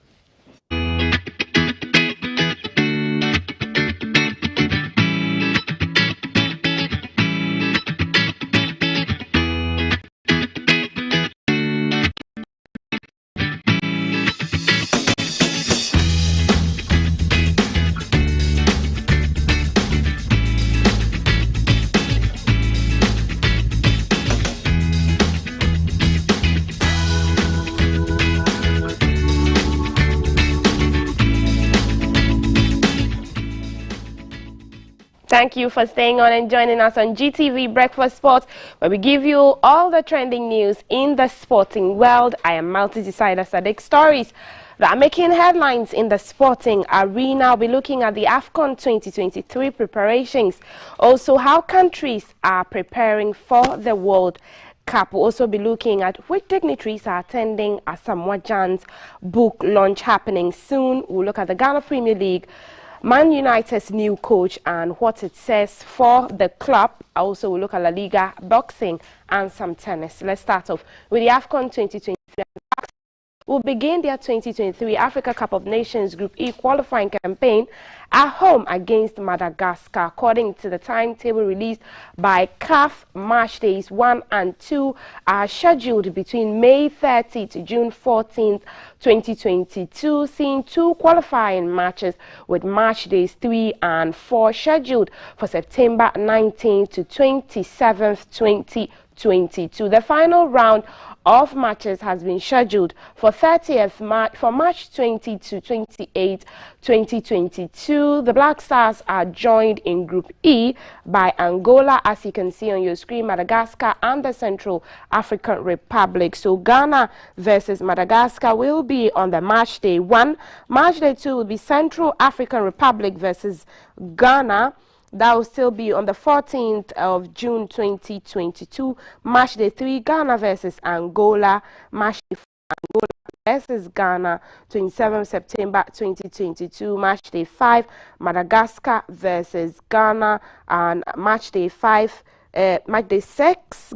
Thank you for staying on and joining us on GTV Breakfast Sports, where we give you all the trending news in the sporting world. I am Maltiti Saida Sadiq. Stories that are making headlines in the sporting arena. We'll be looking at the AFCON 2023 preparations. Also, how countries are preparing for the World Cup. We'll also be looking at which dignitaries are attending Asamoah Gyan's book launch happening soon. We'll look at the Ghana Premier League, Man United's new coach and what it says for the club. Also, we'll look at La Liga, boxing and some tennis. Let's start off with the AFCON 2023. will begin their 2023 Africa Cup of Nations Group E qualifying campaign at home against Madagascar. According to the timetable released by CAF, match days 1 and 2 are scheduled between May 30 to June 14th, 2022, seeing 2 qualifying matches with match days 3 and 4 scheduled for September 19th to 27th, 2022. The final round of matches has been scheduled for 30th March, for March 20 to 28, 2022. The Black Stars are joined in Group E by Angola, as you can see on your screen, Madagascar, and the Central African Republic. So Ghana versus Madagascar will be on the match day 1. Match day 2 will be Central African Republic versus Ghana. That will still be on the 14th of June 2022. Match day 3, Ghana versus Angola. Match day 4, Angola versus Ghana, 27th September 2022. Match day 5, Madagascar versus Ghana. And match day 6,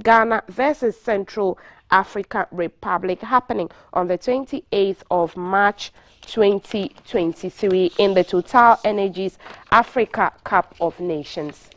Ghana versus Central African Republic, happening on the 28th of March 2023 in the Total Energies Africa Cup of Nations.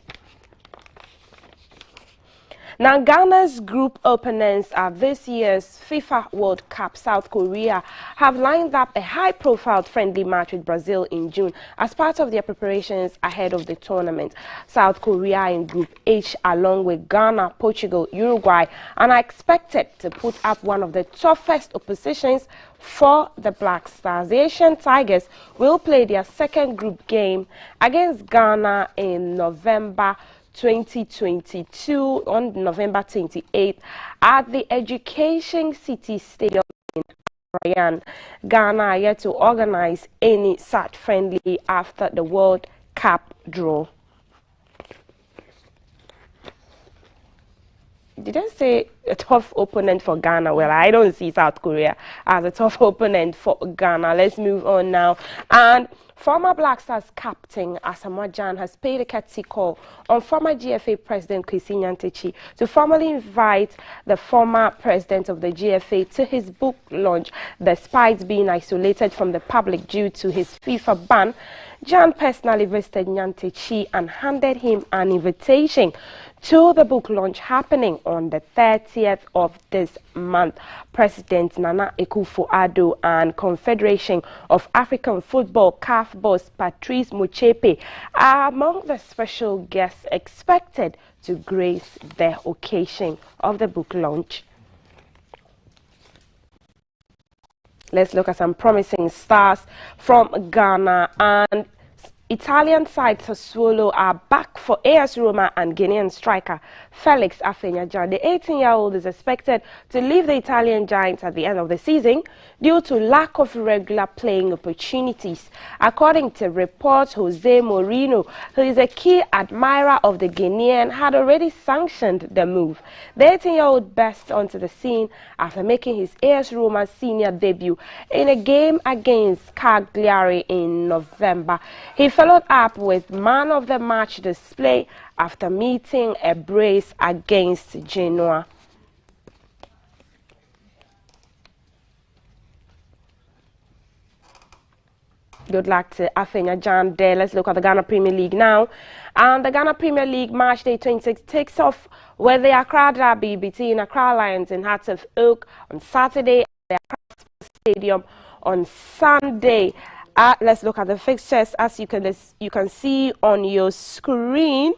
Now, Ghana's group opponents at this year's FIFA World Cup, South Korea, have lined up a high-profile friendly match with Brazil in June as part of their preparations ahead of the tournament. South Korea in Group H, along with Ghana, Portugal, Uruguay, and are expected to put up one of the toughest oppositions for the Black Stars. The Asian Tigers will play their second group game against Ghana in November 2022 on November 28th at the Education City Stadium in Ryan. Ghana are yet to organize any such friendly after the World Cup draw. Did I say a tough opponent for Ghana? Well, I don't see South Korea as a tough opponent for Ghana. Let's move on now. And former Black Stars captain Asamoah Gyan has paid a courtesy call on former GFA President Kwesi Nyantakyi to formally invite the former president of the GFA to his book launch, despite being isolated from the public due to his FIFA ban. Gyan personally visited Nyantakyi and handed him an invitation to the book launch happening on the 30th of this month. President Nana Akufo-Addo and Confederation of African Football CAF boss Patrice Motsepe are among the special guests expected to grace the occasion of the book launch. Let's look at some promising stars from Ghana. And Italian side Sassuolo are back for AS Roma and Guinean striker Felix Afenyajan. The 18-year-old is expected to leave the Italian Giants at the end of the season due to lack of regular playing opportunities. According to reports, Jose Mourinho, who is a key admirer of the Guinean, had already sanctioned the move. The 18-year-old burst onto the scene after making his AS Roma senior debut in a game against Cagliari in November. He followed up with man of the match display after meeting a brace against Genoa. Good luck to Afenyajan there. Let's look at the Ghana Premier League now. And the Ghana Premier League match day 26 takes off with the Accra Derby between Accra Lions and Hearts of Oak on Saturday at the Accra Stadium on Sunday. Let's look at the fixtures as you can see on your screen.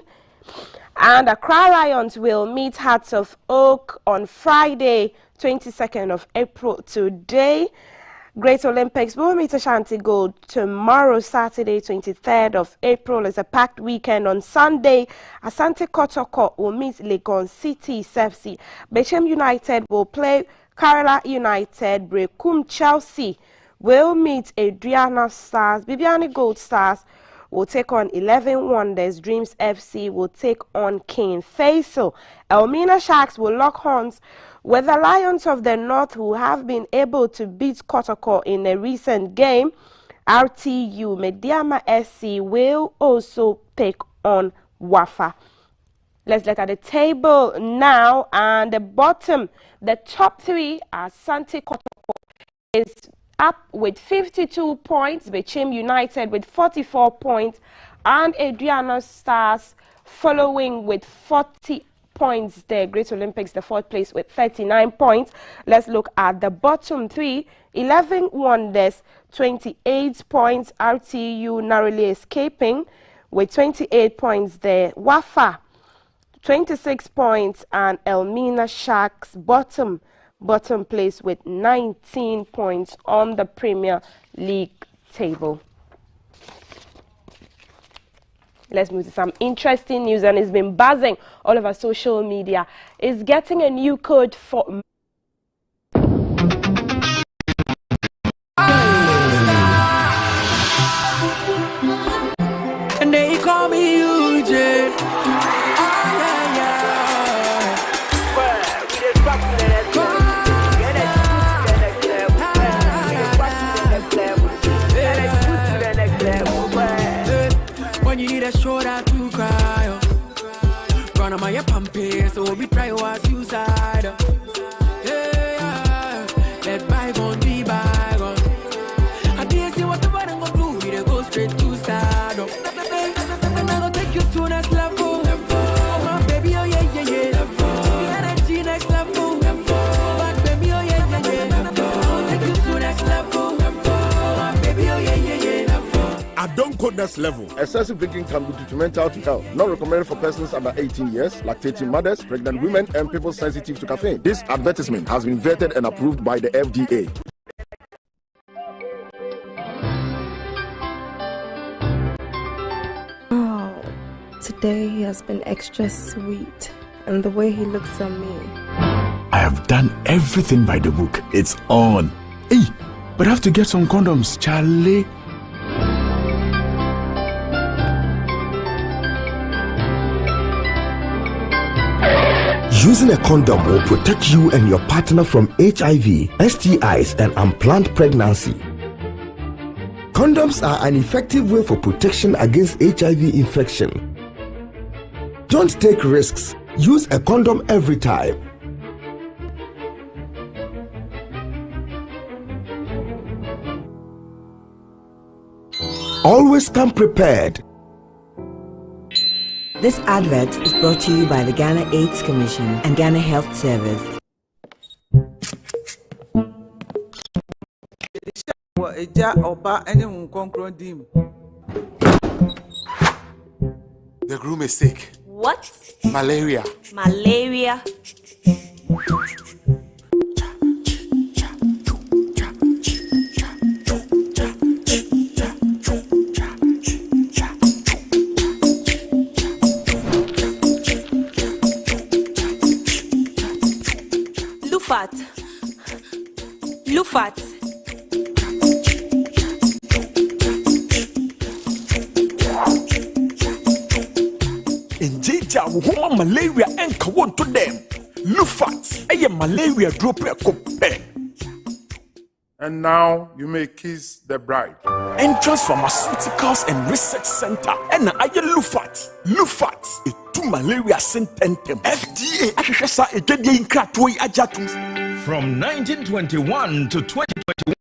And Accra Lions will meet Hearts of Oak on Friday, 22nd of April today. Great Olympics will meet Ashanti Gold tomorrow, Saturday, 23rd of April. Is a packed weekend. On Sunday, Asante Kotoko will meet Legon City FC. Bechem United will play Kerala United. Brekum Chelsea will meet Adriana Stars. Bibiani Gold Stars will take on 11 Wonders. Dreams FC will take on King Faisal. Elmina Sharks will lock horns with the Lions of the North, who have been able to beat Kotoko in a recent game. RTU Mediama SC will also take on Wafa. Let's look at the table now, and the top three are Asante Kotoko, is up with 52 points, Bechim United with 44 points, and Adriano Stars following with 40 points there. Great Olympics, the 4th place with 39 points. Let's look at the bottom 3. 11 Wonders, 28 points. RTU narrowly escaping with 28 points there. Wafa, 26 points, and Elmina Sharks bottom place with 19 points on the Premier League table. Let's move to some interesting news, and it's been buzzing all over social media. It's getting a new code for... And they call me UJ. When you need a shoulder to cry, run on my pamper, so we try our suicide. Yeah, let bygone be bygone. I didn't see what the bottom go do, we go straight to stardom. I'm gonna take you to next level. Oh my baby, oh yeah, yeah, yeah. The energy next level. But baby, oh yeah, yeah, yeah. I'll take you to next level. Oh my baby, oh yeah, yeah, yeah. I don't code next level. Excessive drinking can be detrimental to health. Not recommended for persons under 18 years, lactating mothers, pregnant women, and people sensitive to caffeine. This advertisement has been vetted and approved by the FDA. Oh, today he has been extra sweet, and the way he looks at me. I have done everything by the book. It's on. Hey, but I have to get some condoms, Charlie. Using a condom will protect you and your partner from HIV, STIs, and unplanned pregnancy. Condoms are an effective way for protection against HIV infection. Don't take risks. Use a condom every time. Always come prepared. This advert is brought to you by the Ghana AIDS Commission and Ghana Health Service. The groom is sick. What? Malaria. Malaria? Lufat. Injija woman malaria and kawon to them. Lufat, a malaria drop a cope. And now you may kiss the bride. Entrance Pharmaceuticals and Research Center. And I Lufat. Lufat, a two malaria sententem. FDA, Ashasa, a Jedi in Kratoi Ajatus. From 1921 to 2021,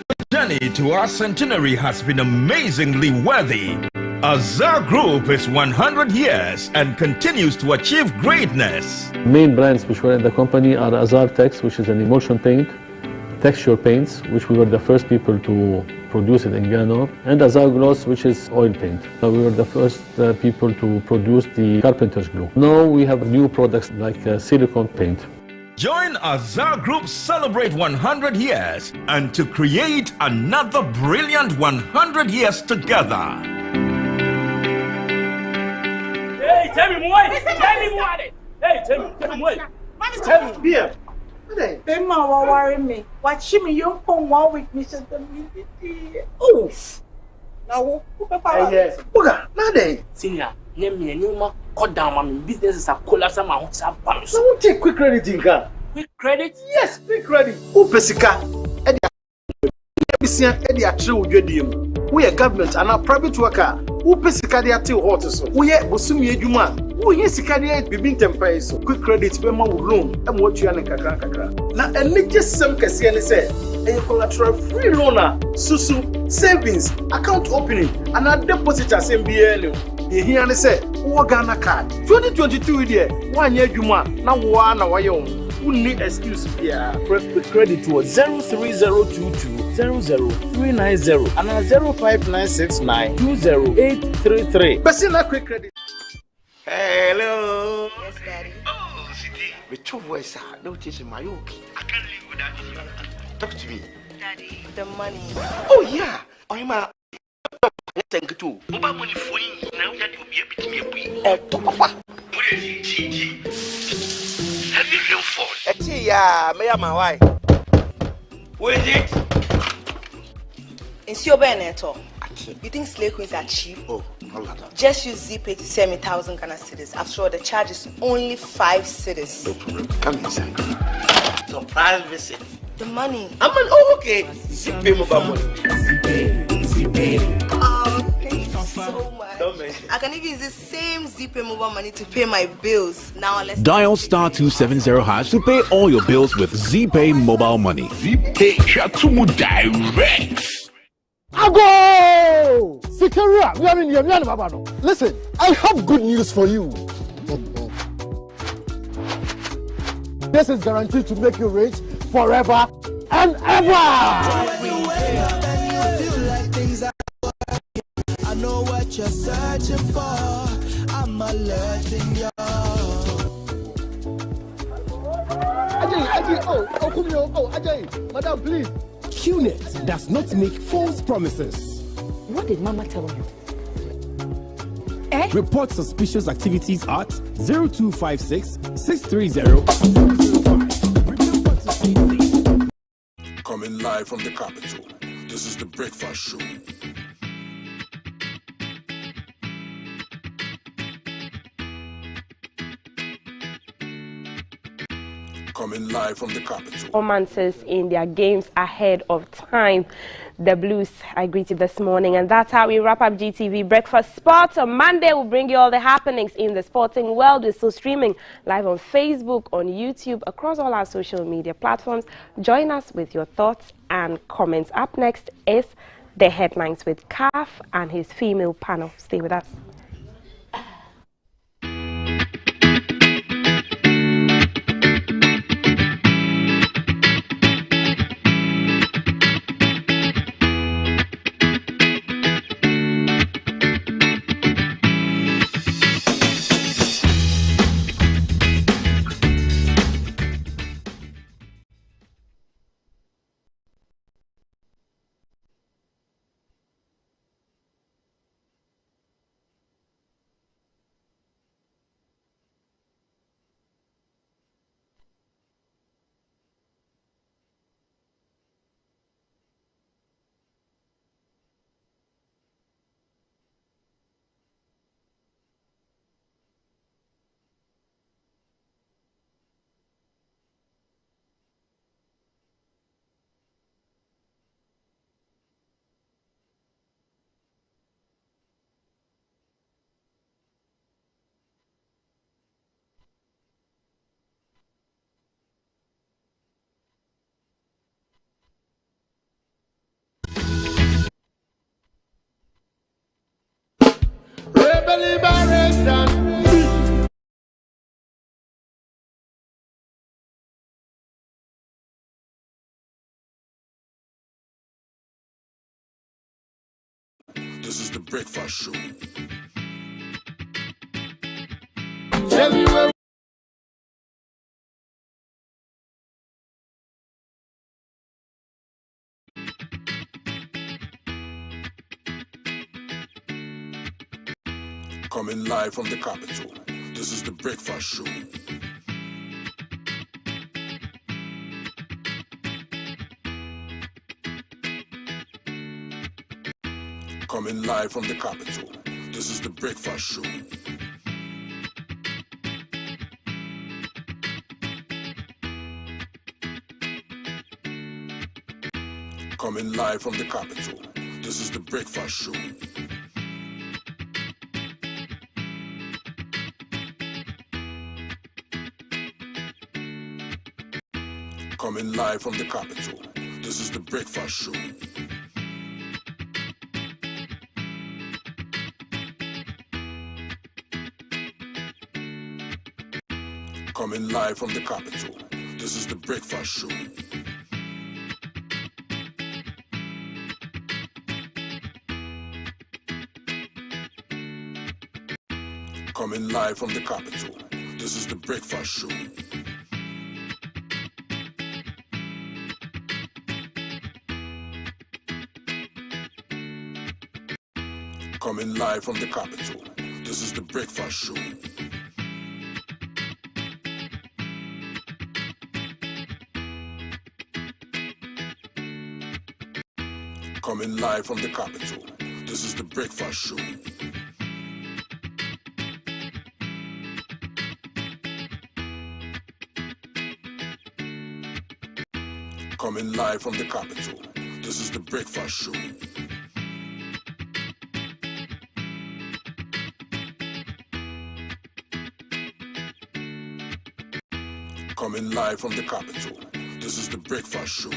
the journey to our centenary has been amazingly worthy. Azar Group is 100 years and continues to achieve greatness. Main brands which were in the company are Azar Tex, which is an emulsion paint, texture paints, which we were the first people to produce it in Ghana, and Azar Gloss, which is oil paint. We were the first people to produce the carpenter's glue. Now we have new products like silicone paint. Join Azar Group celebrate 100 years and to create another brilliant 100 years together. Hey, tell me what? Tell me what? Hey, tell me what? Tell me. Beer. Emma will worry me. What she me you come one with me said oh. Now who yes. Buga, nade. Senior, name me new ma cut down my business is a collapse my house up. So who take quick credit in Ghana? Quick credit? Yes, quick credit. Who pesika? Edi bisia edi atre odwadiem. We are government and a private worker. Who pesika dey ate hot so. We are bosumi adwuma. Who here sika dey bibi tempai so. Quick credit be ma wo loan. Em wo tua ne kakra kakra. Na enije sem kese ne say a collateral free loaner, susu, savings, account opening, and a deposit as MBL. You hear me say, Ghana card. 2022 year, 1 year Juma, now one hour young. Who need excuse here? Quick credit to 03022 00390 and 05969 20833. But still not quick credit. Hello. Yes, Daddy. Oh, City. With your voice, no teaching my okay. I can't live without you. Talk to me. Daddy, the money. Oh, yeah. I'm a. Thank you too. Mobile money for you now that you'll be able to me. Have you real phone? Yeah, me and my wife. What is it? It's your Beneto. You think slave queens are cheap? Oh, all that. Just use ZPay to send me 1,000 Ghana cedis. After all, the charge is only 5 cedis. No problem. Come inside. Surprise visit. The money. Oh, okay. ZPay mobile money. ZPay. Oh, thank you so much. I can even use the same ZPay mobile money to pay my bills. Now let's dial *270# to pay all your bills with ZPay mobile money. ZPay Chatumu Direct. Ago! Sikaria, we are in the Listen, I have good news for you. This is guaranteed to make you rich forever and ever. I know what you're searching for. I'm alerting you. Ajay, madam, please. QNet does not make false promises. What did Mama tell you? Report suspicious activities at 0256 630. Coming live from the capital, this is the Breakfast Show. Coming live from the capital. Performances in their games ahead of time. The Blues, I greet you this morning, and that's how we wrap up GTV Breakfast Sports. On Monday, we'll bring you all the happenings in the sporting world. We're still streaming live on Facebook, on YouTube, across all our social media platforms. Join us with your thoughts and comments. Up next is the headlines with Kaf and his female panel. Stay with us. This is the Breakfast Show. Coming live from the capital, this is the Breakfast Show. Coming live from the capital, this is the Breakfast Show. Coming live from the capital, this is the Breakfast Show. Coming live from the capital, This is the breakfast show. Coming live from the capital. This is the breakfast show. Coming live from the capital. This is the breakfast show. Coming live from the capital. This is the breakfast show. Coming live from the capital. This is the breakfast show. Coming live from the capital. This is the breakfast show. Coming live from the capital. This is the breakfast show.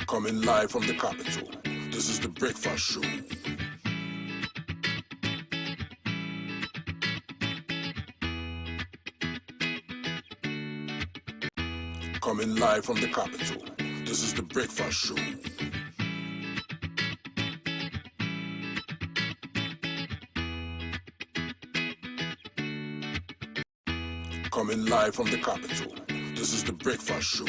Coming live from the capital. This is the breakfast show. Coming live from the capital. This is the breakfast show. Coming live from the capital. This is the breakfast show.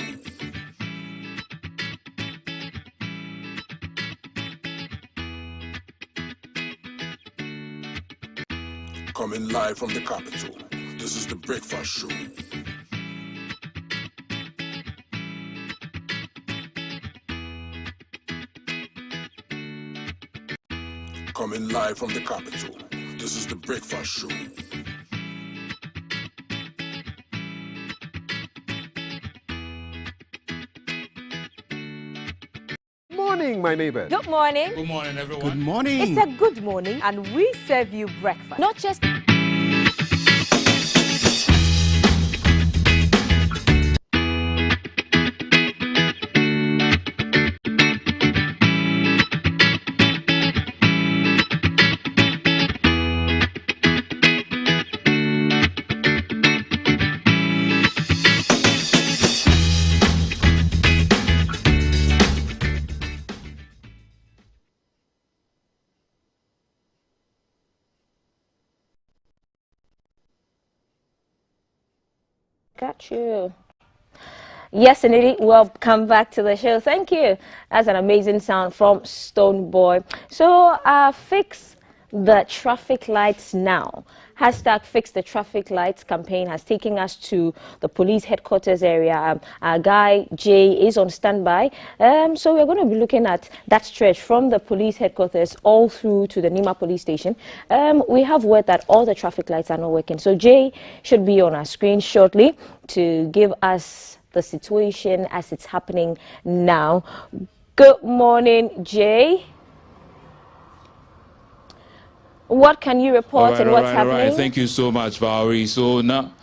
Coming live from the capital. This is the breakfast show. Coming live from the capital. This is the breakfast show. Morning, my neighbors. Good morning. Good morning, everyone. Good morning. It's a good morning, and we serve you breakfast. Not just. Got you. Yes, indeed. Welcome back to the show. Thank you. That's an amazing sound from Stone Boy. So, fix the traffic lights now. Hashtag Fix the Traffic Lights campaign has taken us to the police headquarters area. Our guy Jay is on standby. So we're going to be looking at that stretch from the police headquarters all through to the Nima police station. We have word that all the traffic lights are not working. So Jay should be on our screen shortly to give us the situation as it's happening now. Good morning, Jay. What can you report and what's happening? All right. Thank you so much, Valerie. So now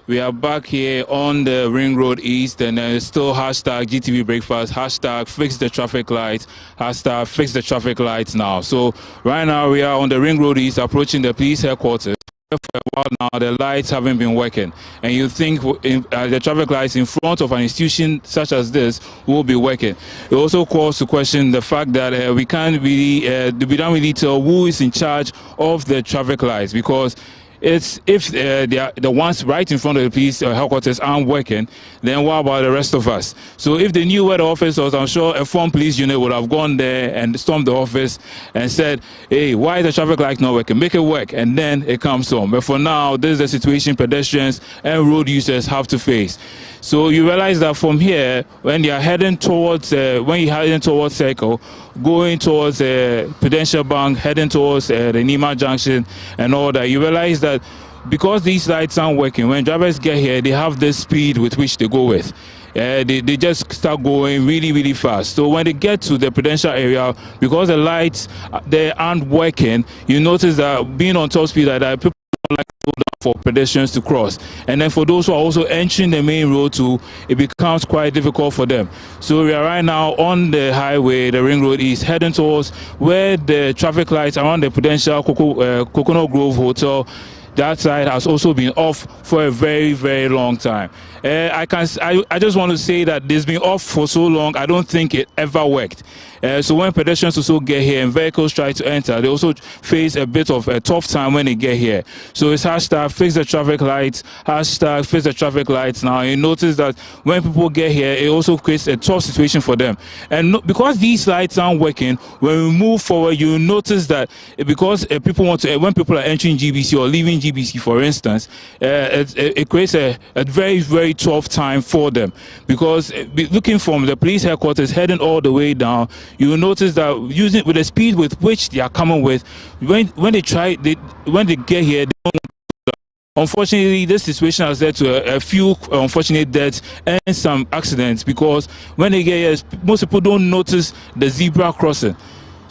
we are back here on the Ring Road East, and still hashtag GTV Breakfast, hashtag Fix the Traffic Lights, hashtag Fix the Traffic Lights now. So right now we are on the Ring Road East approaching the police headquarters. For a while now, the lights haven't been working, and you think the traffic lights in front of an institution such as this will be working. It also calls to question the fact that we don't really tell who is in charge of the traffic lights, because it's if the ones right in front of the police headquarters aren't working, then what about the rest of us? So if they knew where the office was, I'm sure a former police unit would have gone there and stormed the office and said, hey, why is the traffic light not working? Make it work, and then it comes home. But for now, this is the situation pedestrians and road users have to face. So you realize that from here, when you're heading towards, Circle, going towards Prudential Bank, heading towards the Nima Junction and all that, you realize that because these lights aren't working, when drivers get here, they have this speed with which they go with. they just start going really, really fast. So when they get to the Prudential area, because the lights they aren't working, you notice that being on top speed like that, people don't like to slow down for pedestrians to cross. And then for those who are also entering the main road too, it becomes quite difficult for them. So we are right now on the highway, the Ring Road East, heading towards where the traffic lights around the Prudential Coconut Grove Hotel, that side has also been off for a very, very long time. I just want to say that this has been off for so long, I don't think it ever worked. So when pedestrians also get here and vehicles try to enter, they also face a bit of a tough time when they get here. So it's hashtag fix the traffic lights, hashtag fix the traffic lights. Now you notice that when people get here, it also creates a tough situation for them. And because these lights aren't working, when we move forward, you notice that because people want to, when people are entering GBC or leaving GBC, for instance, it creates a very, very tough time for them, because looking from the police headquarters heading all the way down, you will notice that using with the speed with which they are coming with, when they get here, they don't. Unfortunately, this situation has led to a few unfortunate deaths and some accidents, because when they get here, most people don't notice the zebra crossing.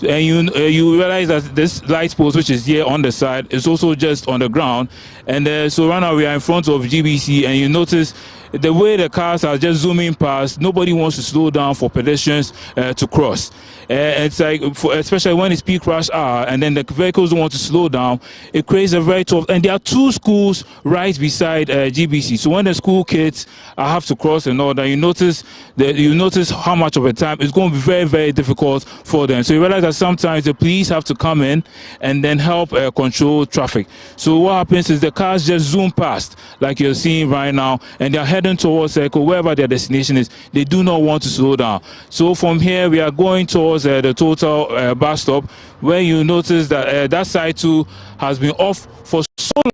And you realize that this light post, which is here on the side, is also just on the ground. And so right now we are in front of GBC, and you notice the way the cars are just zooming past. Nobody wants to slow down for pedestrians to cross. It's like, especially when it's peak rush hour, and then the vehicles don't want to slow down, it creates a very tough. And there are two schools right beside GBC. So when the school kids have to cross and all that, you notice how much of a time it's going to be very, very difficult for them. So you realize that sometimes the police have to come in and then help control traffic. So what happens is the cars just zoom past, like you're seeing right now, and they're heading towards wherever their destination is. They do not want to slow down. So from here, we are going towards the total bus stop, where you notice that that side too has been off for so long.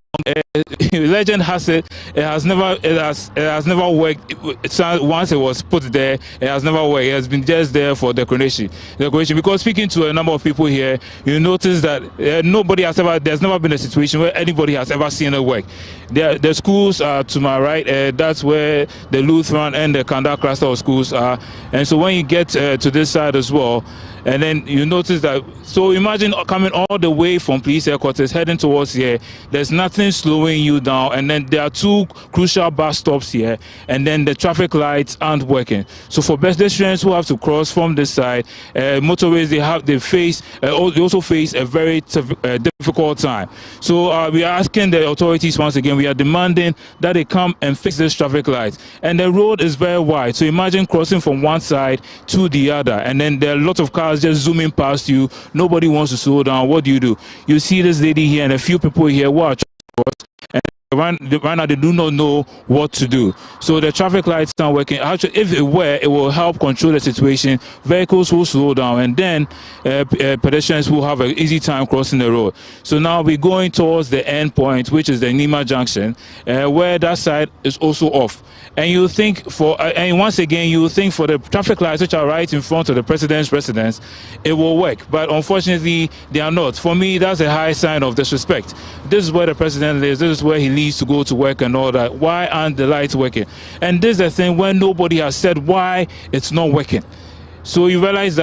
Legend has it has never worked. Once it was put there, it has never worked. It has been just there for decoration. Because speaking to a number of people here, you notice that there's never been a situation where anybody has ever seen it work. The schools are to my right. That's where the Lutheran and the Kanda cluster of schools are. And so when you get to this side as well, and then you notice that, so imagine coming all the way from police headquarters heading towards here, there's nothing slowing you down, and then there are two crucial bus stops here, and then the traffic lights aren't working. So for pedestrians who have to cross from this side, motorways, they also face a very difficult time. So we are asking the authorities once again, we are demanding that they come and fix this traffic lights. And the road is very wide, so imagine crossing from one side to the other, and then there are a lot of cars just zooming past you. Nobody wants to slow down. What do? You see this lady here and a few people here who are and right now they do not know what to do. So the traffic lights aren't working. Actually, if it were, it will help control the situation. Vehicles will slow down, and then pedestrians will have an easy time crossing the road. So now we're going towards the end point, which is the Nima Junction, where that side is also off. And you think and once again, you think for the traffic lights which are right in front of the president's residence, it will work. But unfortunately, they are not. For me, that's a high sign of disrespect. This is where the president lives. This is where he needs to go to work and all that. Why aren't the lights working? And this is the thing when nobody has said why it's not working. So you realize that